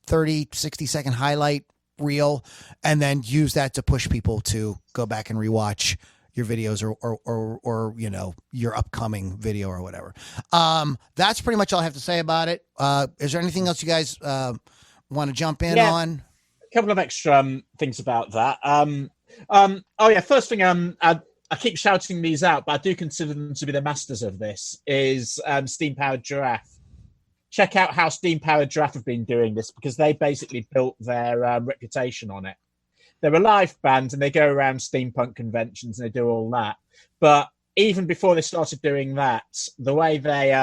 30-60 second highlight reel, and then use that to push people to go back and rewatch your videos or your upcoming video or whatever. That's pretty much all I have to say about it. Is there anything else you guys want to jump in on? A couple of extra things about that. First thing, I keep shouting these out, but I do consider them to be the masters of this, is Steam Powered Giraffe. Check out how Steam Powered Giraffe have been doing this, because they basically built their reputation on it. They're a live band and they go around steampunk conventions and they do all that. But even before they started doing that, the way they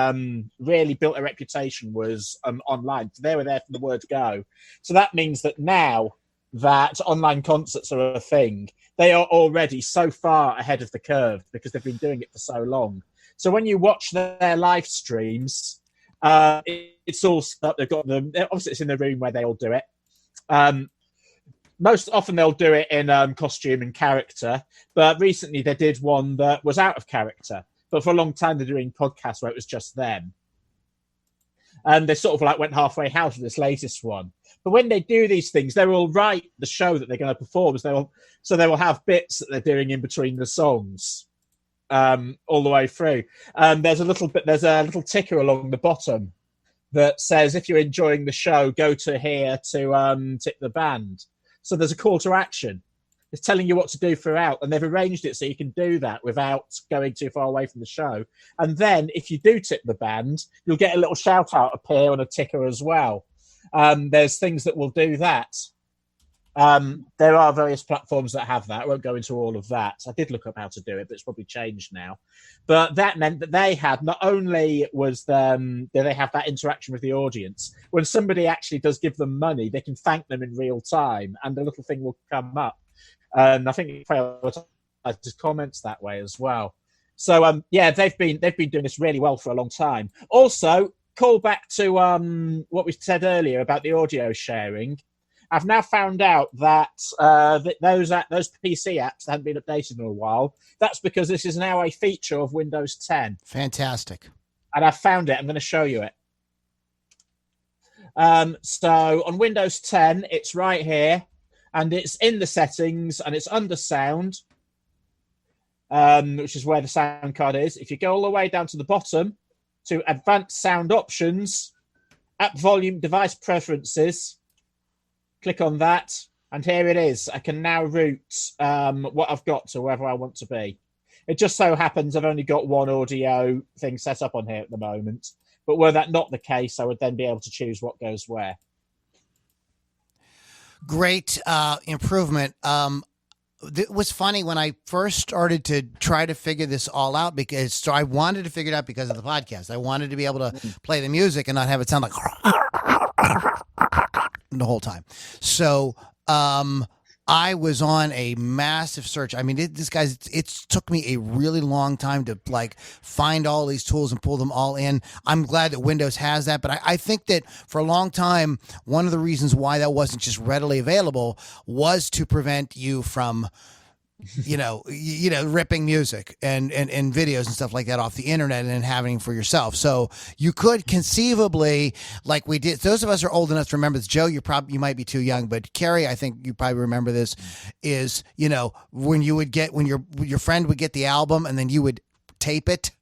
really built a reputation was online. So they were there from the word go. So that means that now that online concerts are a thing, they are already so far ahead of the curve because they've been doing it for so long. So when you watch their live streams, it's all stuff. They've got them. Obviously, it's in the room where they all do it. Most often they'll do it in costume and character, but recently they did one that was out of character. But for a long time they're doing podcasts where it was just them. And they sort of went halfway out of this latest one. But when they do these things, they will write the show that they're going to perform. So they will have bits that they're doing in between the songs, all the way through. There's a little ticker along the bottom that says, if you're enjoying the show, go to here to tip the band. So there's a call to action. It's telling you what to do throughout, and they've arranged it so you can do that without going too far away from the show. And then if you do tip the band, you'll get a little shout out appear on a ticker as well. There's things that will do that. There are various platforms that have that. I won't go into all of that. I did look up how to do it, but it's probably changed now. But that meant that they had, not only did they have that interaction with the audience, when somebody actually does give them money, they can thank them in real time, and the little thing will come up. And I think it prioritizes comments that way as well. So they've been doing this really well for a long time. Also, call back to what we said earlier about the audio sharing. I've now found out that those PC apps that hadn't been updated in a while, that's because this is now a feature of Windows 10. Fantastic. And I've found it. I'm going to show you it. So on Windows 10, it's right here, and it's in the settings, and it's under sound, which is where the sound card is. If you go all the way down to the bottom to advanced sound options, app volume, device preferences, click on that, and here it is. I can now route what I've got to wherever I want to be. It just so happens I've only got one audio thing set up on here at the moment, but were that not the case, I would then be able to choose what goes where. Great improvement. It was funny when I first started to try to figure this all out, because I wanted to figure it out because of the podcast. I wanted to be able to play the music and not have it sound like the whole time. So I was on a massive search. I mean, it took me a really long time to find all these tools and pull them all in. I'm glad that Windows has that, but I think that for a long time, one of the reasons why that wasn't just readily available was to prevent you from ripping music and videos and stuff like that off the internet and then having for yourself. So you could conceivably, like we did, those of us are old enough to remember this. Joe, you might be too young, but Carrie, I think you probably remember this, is, when you would get, when your friend would get the album and then you would tape it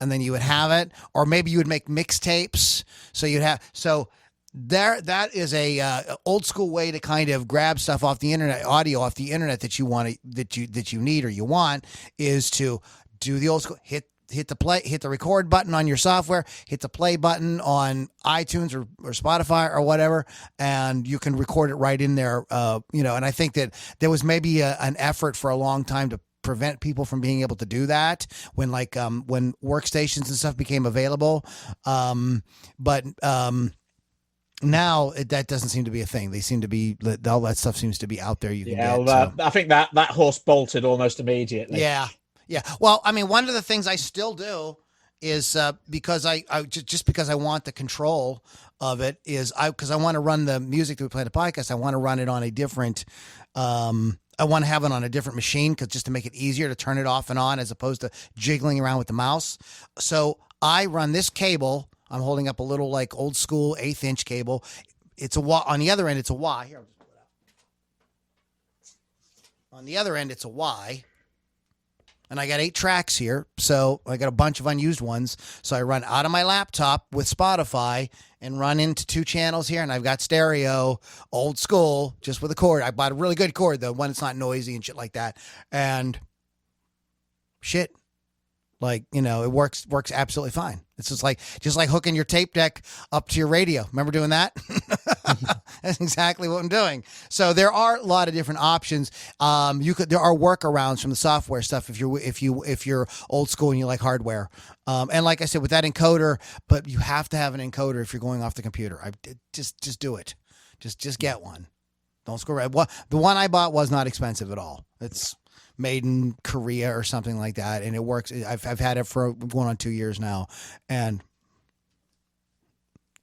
and then you would have it, or maybe you would make mixtapes. So that is a old school way to kind of grab stuff off the internet, audio off the internet that you want that you need or you want, is to do the old school hit the record button on your software, hit the play button on iTunes or Spotify or whatever, and you can record it right in there. And I think that there was maybe an effort for a long time to prevent people from being able to do that when when workstations and stuff became available. But now that doesn't seem to be a thing. They seem to be, all that stuff seems to be out there. You can get. So. I think that horse bolted almost immediately. Yeah. Well, I mean, one of the things I still do is because I just because I want the control of it is because I want to run the music that we play in the podcast. I want to run it on a different. I want to have it on a different machine just to make it easier to turn it off and on as opposed to jiggling around with the mouse. So I run this cable. I'm holding up a little like old school 1/8 inch cable. It's a Y. On the other end, it's a Y. Here, I'll just pull it out. On the other end, it's a Y. And I got 8 tracks here. So I got a bunch of unused ones. So I run out of my laptop with Spotify and run into 2 channels here. And I've got stereo, old school, just with a cord. I bought a really good cord, though, one that's not noisy and shit like that. And shit. Like, it works absolutely fine. It's just like hooking your tape deck up to your radio. Remember doing that? That's exactly what I'm doing. So there are a lot of different options. There are workarounds from the software stuff if you're old school and you like hardware. And like I said, with that encoder, but you have to have an encoder if you're going off the computer. Just do it. Just get one. Don't screw around. The one I bought was not expensive at all. It's made in Korea or something like that, and it works. I've had it for going on 2 years now, and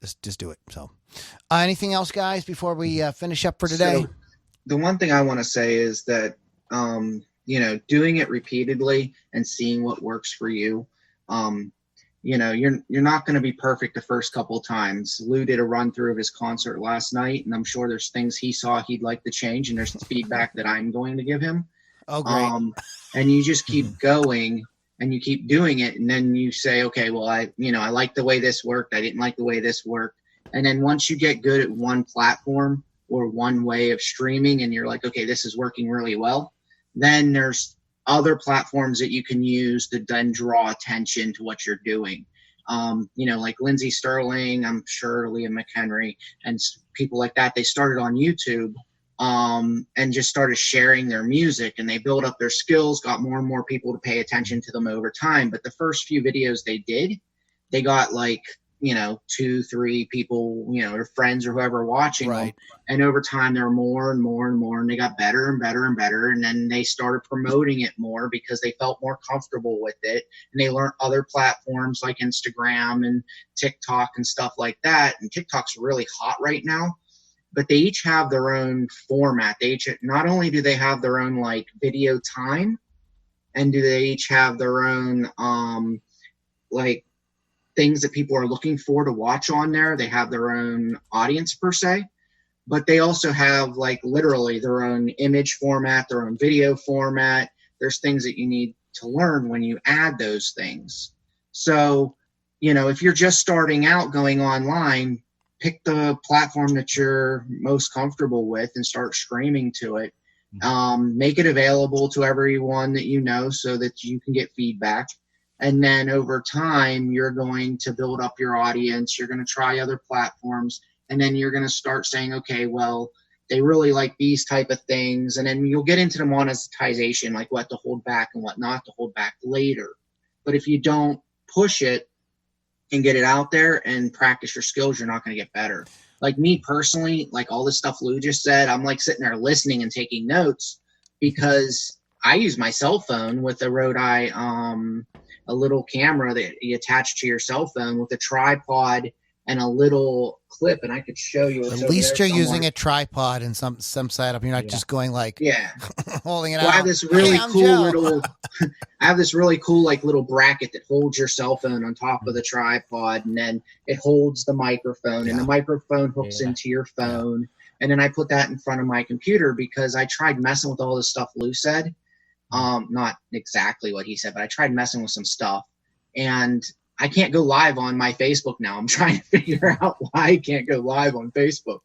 just do it. So, anything else, guys, before we finish up for today? So, the one thing I want to say is that doing it repeatedly and seeing what works for you. You're not going to be perfect the first couple of times. Lou did a run through of his concert last night, and I'm sure there's things he saw he'd like to change, and there's feedback that I'm going to give him. Oh, great. And you just keep going and you keep doing it. And then you say, okay, well, I like the way this worked. I didn't like the way this worked. And then once you get good at one platform or one way of streaming and you're like, okay, this is working really well, then there's other platforms that you can use to then draw attention to what you're doing. Like Lindsey Sterling, I'm sure Liam McHenry and people like that, they started on YouTube. And just started sharing their music, and they built up their skills, got more and more people to pay attention to them over time. But the first few videos they did, they got 2-3 people, or friends or whoever watching right. them. And over time, there were more and more and more, and they got better and better and better. And then they started promoting it more because they felt more comfortable with it. And they learned other platforms like Instagram and TikTok and stuff like that. And TikTok's really hot right now. But they each have their own format. Not only do they have their own video time, and do they each have their own things that people are looking for to watch on there. They have their own audience per se, but they also have literally their own image format, their own video format. There's things that you need to learn when you add those things. So, if you're just starting out going online, pick the platform that you're most comfortable with and start streaming to it. Make it available to everyone that you know so that you can get feedback. And then over time, you're going to build up your audience. You're going to try other platforms. And then you're going to start saying, okay, well, they really like these type of things. And then you'll get into the monetization, like what to hold back and what not to hold back later. But if you don't push it and get it out there and practice your skills, you're not going to get better. Like me personally, all this stuff Lou just said, I'm sitting there listening and taking notes because I use my cell phone with a Rode Eye, a little camera that you attach to your cell phone with a tripod and a little clip, and I could show you. At least you're using a tripod and some setup. You're not just going holding it out. I have this really cool little. I have this really cool little bracket that holds your cell phone on top of the tripod, and then it holds the microphone, and the microphone hooks into your phone, and then I put that in front of my computer because I tried messing with all this stuff Lou said. Not exactly what he said, but I tried messing with some stuff, and I can't go live on my Facebook now. I'm trying to figure out why I can't go live on Facebook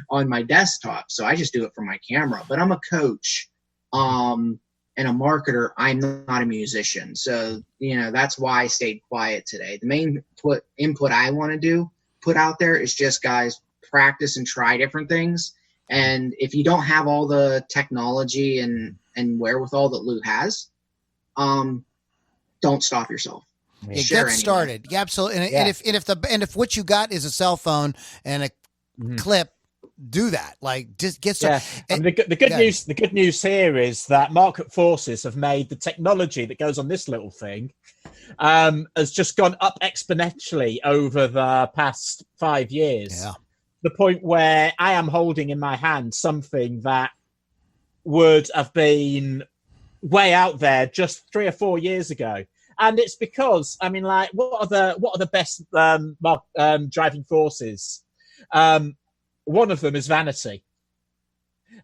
on my desktop. So I just do it from my camera. But I'm a coach and a marketer. I'm not a musician. So, that's why I stayed quiet today. The main input I want to put out there is just, guys, practice and try different things. And if you don't have all the technology and wherewithal that Lou has, don't stop yourself. Yeah, get started. Yeah, absolutely. And if what you got is a cell phone and a clip, do that. Like, just get started. Yeah. The good news here is that market forces have made the technology that goes on this little thing has just gone up exponentially over the past 5 years. Yeah. The point where I am holding in my hand something that would have been way out there just 3 or 4 years ago. And it's because, I mean, like, what are the best driving forces? One of them is vanity.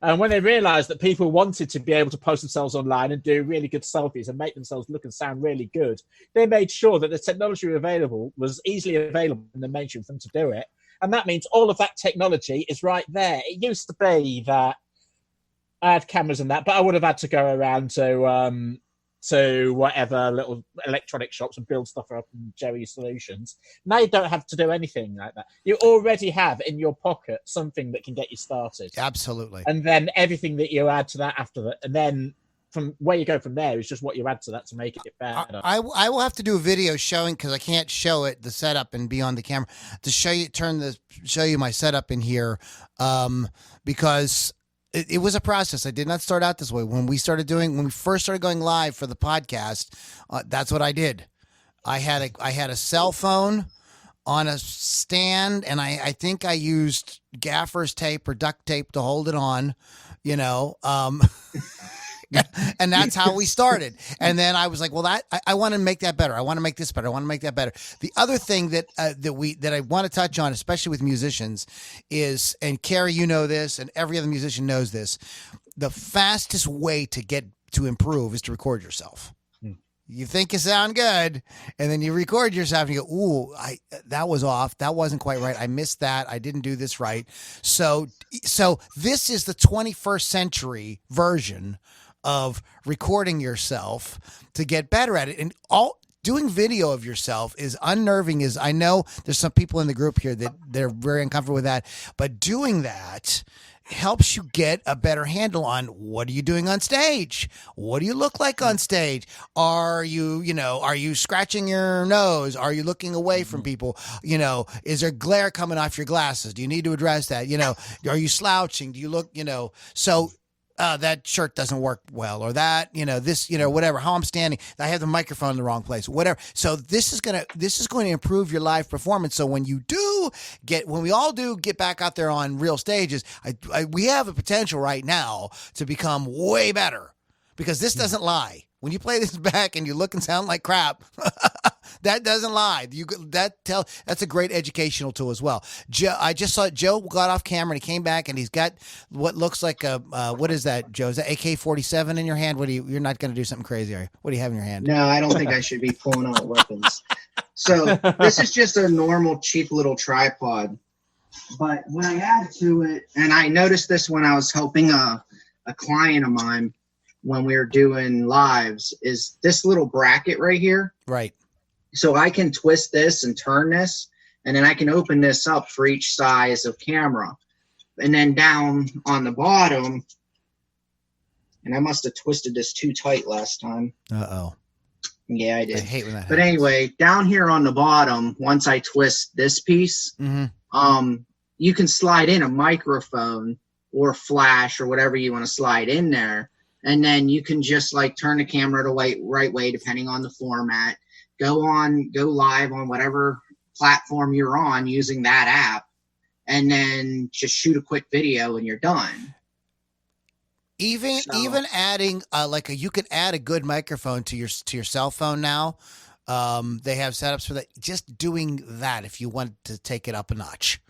And when they realized that people wanted to be able to post themselves online and do really good selfies and make themselves look and sound really good, they made sure that the technology available was easily available in the mainstream for them to do it. And that means all of that technology is right there. It used to be that I had cameras and that, but I would have had to go around to whatever little electronic shops and build stuff up in Jerry Solutions. Now you don't have to do anything like that. You already have in your pocket something that can get you started. Absolutely. And then everything that you add to that after that, and then from where you go from there is just what you add to that to make it better. I will have to do a video showing, because I can't show it, the setup and be on the camera, to show you my setup in here, because it was a process. I did not start out this way. When we first started going live for the podcast, that's what I did. I had a cell phone on a stand, and I think I used gaffer's tape or duct tape to hold it on, and that's how we started. And then I was like, well, I want to make that better. I want to make this better. I want to make that better. The other thing that I want to touch on, especially with musicians, is, and Carrie, you know this, and every other musician knows this, the fastest way to improve is to record yourself. You think you sound good, and then you record yourself and you go, ooh, that was off. That wasn't quite right. I missed that. I didn't do this right. So this is the 21st century version of recording yourself to get better at it. And doing video of yourself is unnerving. I know there's some people in the group here that they're very uncomfortable with that, but doing that helps you get a better handle on what are you doing on stage? What do you look like on stage? Are you scratching your nose? Are you looking away from people? Is there glare coming off your glasses? Do you need to address that? Are you slouching? Do you look, so that shirt doesn't work well, or that, this, whatever, how I'm standing, I have the microphone in the wrong place, whatever. So this is going to improve your live performance. So when we all do get back out there on real stages, we have a potential right now to become way better, because this doesn't lie. When you play this back and you look and sound like crap, that doesn't lie. That's a great educational tool as well. I just saw Joe got off camera and he came back and he's got what looks like what is that, Joe? Is that AK-47 in your hand? You're not going to do something crazy, are you? What do you have in your hand? No, I don't think I should be pulling out weapons. So this is just a normal, cheap little tripod. But when I add to it, and I noticed this when I was helping a client of mine when we were doing lives, is this little bracket right here. Right. So I can twist this and turn this, and then I can open this up for each size of camera. And then down on the bottom, and I must have twisted this too tight last time. Uh-oh. Yeah, I did. I hate when that But happens. anyway, down here on the bottom, once I twist this piece, you can slide in a microphone or flash or whatever you want to slide in there. And then you can just like turn the camera the right way, depending on the format. Go live on whatever platform you're on using that app, and then just shoot a quick video and you're done. Even adding you can add a good microphone to your cell phone now. They have setups for that. Just doing that, if you want to take it up a notch,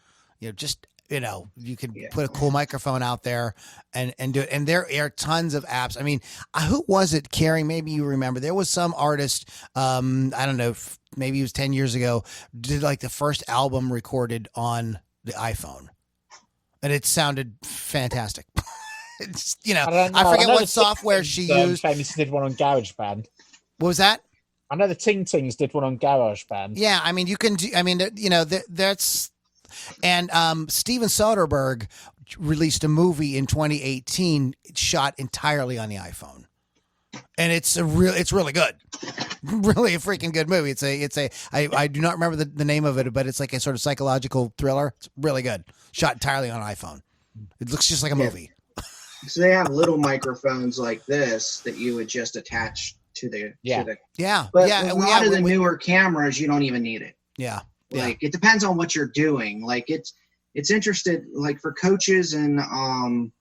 just you could Yeah. put a cool microphone out there and do it. And there are tons of apps. I mean, who was it, Carrie? Maybe you remember. There was some artist, I don't know, maybe it was 10 years ago, did like the first album recorded on the iPhone. And it sounded fantastic. It's, I forget what software she used. Famously did one on GarageBand. What was that? I know the Ting Tings did one on GarageBand. Yeah, I mean, you can do, I mean, that's, and Steven Soderbergh released a movie in 2018 shot entirely on the iPhone. And it's really good. Really a freaking good movie. I do not remember the name of it, but it's like a sort of psychological thriller. It's really good. Shot entirely on iPhone. It looks just like a movie. So they have little microphones like this that you would just attach to the yeah. But yeah, a lot of the newer cameras, you don't even need it. Yeah. Like it depends on what you're doing. Like it's interested, like for coaches and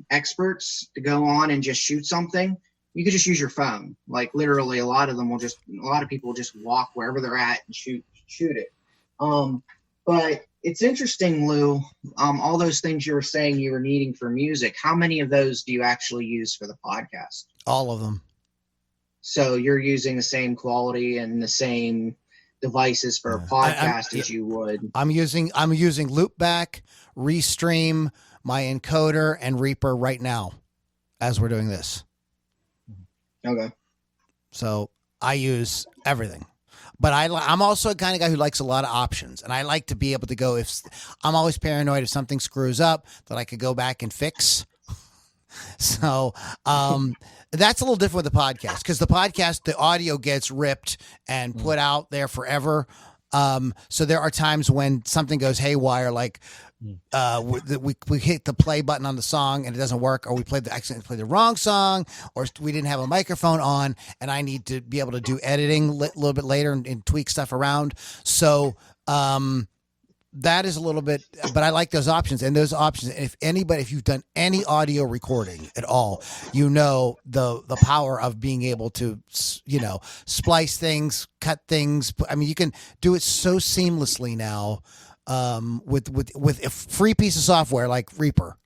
experts to go on and just shoot something. You could just use your phone. Like literally, a lot of people will just walk wherever they're at and shoot it. But it's interesting, Lou. All those things you were saying you were needing for music. How many of those do you actually use for the podcast? All of them. So you're using the same quality and the same devices for a podcast as you would. I'm using loopback, restream, my encoder, and Reaper right now as we're doing this. Okay. So I use everything. But I'm also a kind of guy who likes a lot of options, and I like to be able to go. If I'm always paranoid if something screws up, that I could go back and fix. So that's a little different with the podcast, because the podcast, the audio gets ripped and put out there forever. So there are times when something goes haywire, like we hit the play button on the song and it doesn't work, or we accidentally played the wrong song, or we didn't have a microphone on, and I need to be able to do editing a little bit later and tweak stuff around. So that is a little bit, but I like those options. And those options, if you've done any audio recording at all, the power of being able to, splice things, cut things. I mean, you can do it so seamlessly now with a free piece of software like Reaper.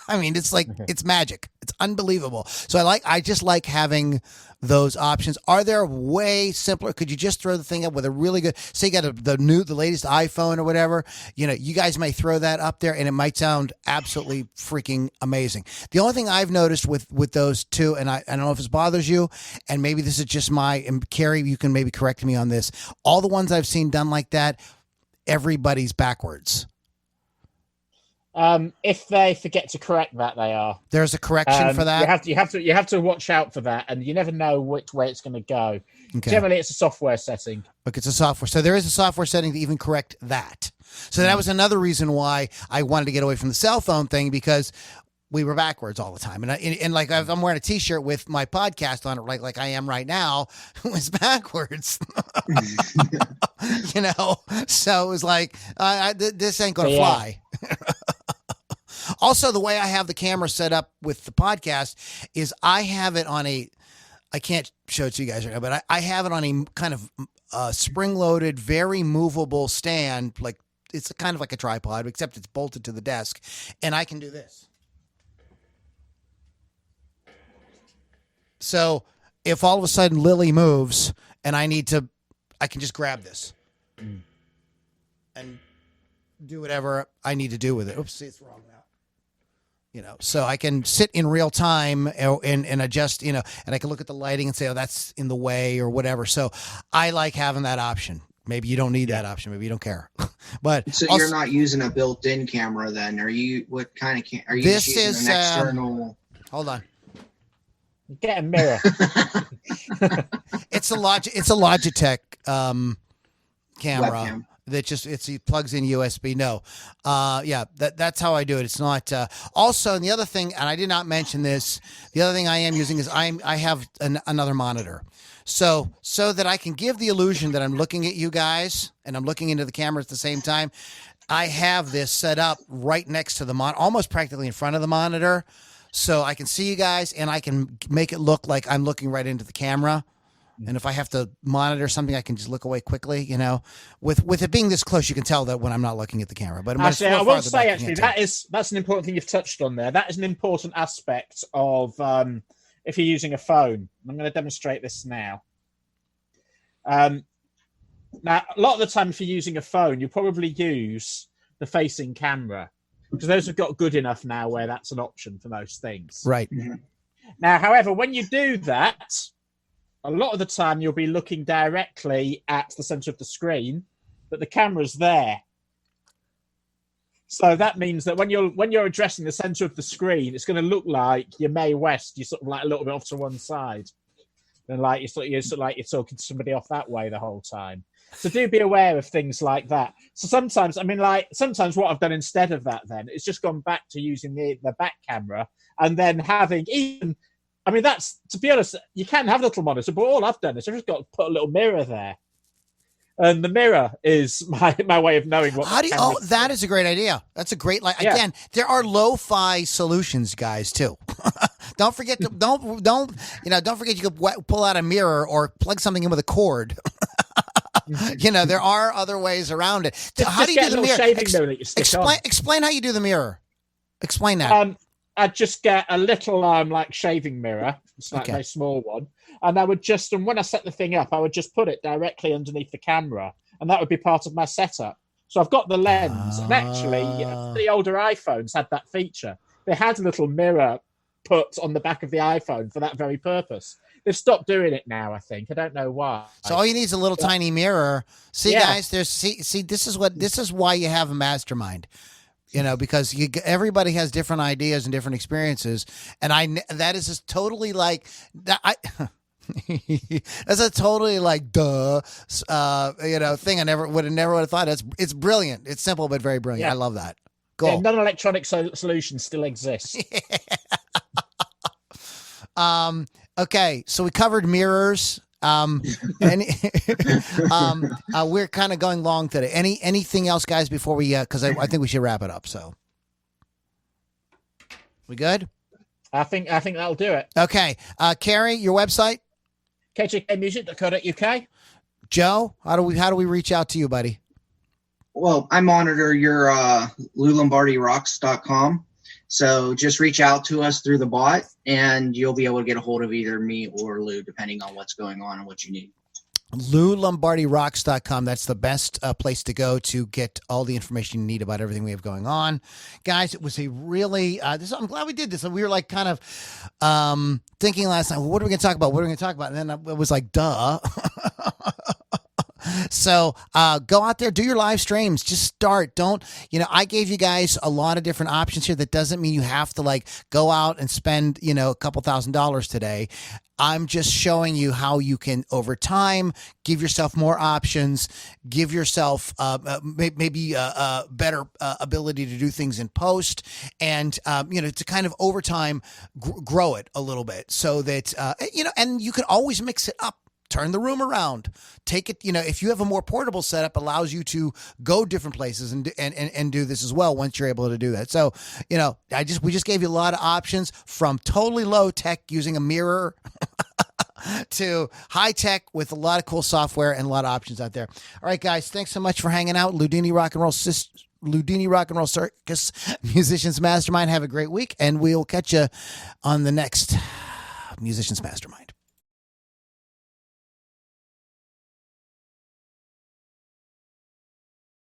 I mean, it's like, it's magic. It's unbelievable. So I just like having those options. Are there way simpler? Could you just throw the thing up with a really good, say you got the latest iPhone or whatever, you guys may throw that up there and it might sound absolutely freaking amazing. The only thing I've noticed with those two, and I don't know if this bothers you, and maybe this is just and Carrie, you can maybe correct me on this. All the ones I've seen done like that, everybody's backwards. If they forget to correct that, they are. There's a correction for that. You have to watch out for that, and you never know which way it's going to go. Okay. Generally, it's a software setting. Look, it's a software. So there is a software setting to even correct that. So that was another reason why I wanted to get away from the cell phone thing, because we were backwards all the time. And like I'm wearing a T-shirt with my podcast on it, like I am right now, it was backwards. So it was like, this ain't going to fly. Also, the way I have the camera set up with the podcast is I have it on I can't show it to you guys right now, but I have it on a kind of spring-loaded, very movable stand. Like it's kind of like a tripod, except it's bolted to the desk, and I can do this. So if all of a sudden Lily moves and I can just grab this and do whatever I need to do with it. Oops, see, it's wrong now. So I can sit in real time and adjust, and I can look at the lighting and say, oh, that's in the way or whatever. So I like having that option. Maybe you don't need that option. Maybe you don't care. But so you're not using a built-in camera then? Are you? What kind of are you this just using an external? Hold on. Get a mirror. It's a Logitech camera. Webcam. That it plugs in USB. No, that's how I do it. It's not. Also, and the other thing, and I did not mention this. The other thing I am using is I have another monitor, so that I can give the illusion that I'm looking at you guys and I'm looking into the camera at the same time. I have this set up right next to the monitor, almost practically in front of the monitor, so I can see you guys and I can make it look like I'm looking right into the camera. And if I have to monitor something, I can just look away quickly. You know, with it being this close, you can tell that when I'm not looking at the camera. But actually, I will say that's an important thing you've touched on there. That is an important aspect of if you're using a phone. I'm going to demonstrate this now. Now, a lot of the time, if you're using a phone, you probably use the facing camera because those have got good enough now where that's an option for most things. Right. Now, however, when you do that, a lot of the time you'll be looking directly at the center of the screen, but the camera's there. So that means that when you're addressing the center of the screen, it's going to look like you're Mae West. You're sort of like a little bit off to one side, and like you're talking to somebody off that way the whole time. So do be aware of things like that. So sometimes what I've done instead of that then is just gone back to using the back camera and then having that's, to be honest, you can have a little monitor, but all I've done is I've just got to put a little mirror there. And the mirror is my way of knowing what. That is a great idea. That's a great, again, there are lo-fi solutions, guys, too. Don't forget to, don't forget you could pull out a mirror or plug something in with a cord. There are other ways around it. How do you do the mirror? Explain how you do the mirror. Explain that. I'd just get a little shaving mirror, it's like a very small one, and I would just, and when I set the thing up, I would just put it directly underneath the camera, and that would be part of my setup. So I've got the lens, and actually, the older iPhones had that feature. They had a little mirror put on the back of the iPhone for that very purpose. They've stopped doing it now, I think. I don't know why. So all you need is a little tiny mirror. See, guys, this is why you have a mastermind. Because everybody has different ideas and different experiences, and that is just totally like that. That's a totally thing. I never would have thought. It's brilliant. It's simple but very brilliant. I love that. Cool. Yeah, non-electronic solutions still exist. Okay, so we covered mirrors. We're kind of going long today. Anything else, guys, before we because I think we should wrap it up. So we good? I think that'll do it. Okay. Carrie, your website? kjkmusic.co.uk. Joe, how do we reach out to you, buddy? Well, I monitor your loudini.com. So just reach out to us through the bot, and you'll be able to get a hold of either me or Lou, depending on what's going on and what you need. LouLombardiRocks.com. That's the best place to go to get all the information you need about everything we have going on. Guys, it was a really, I'm glad we did this. We were kind of thinking last night, well, what are we going to talk about? And then it was like, duh. So go out there, do your live streams. Just start. I gave you guys a lot of different options here. That doesn't mean you have to go out and spend, a couple $1,000s today. I'm just showing you how you can, over time, give yourself more options, give yourself maybe a better ability to do things in post, and to kind of over time grow it a little bit, so that and you can always mix it up. Turn the room around. Take it, if you have a more portable setup, allows you to go different places and do this as well once you're able to do that. So, we just gave you a lot of options, from totally low tech using a mirror to high tech with a lot of cool software and a lot of options out there. All right, guys, thanks so much for hanging out. Loudini Rock and Roll Circus Musicians Mastermind. Have a great week, and we'll catch you on the next Musicians Mastermind.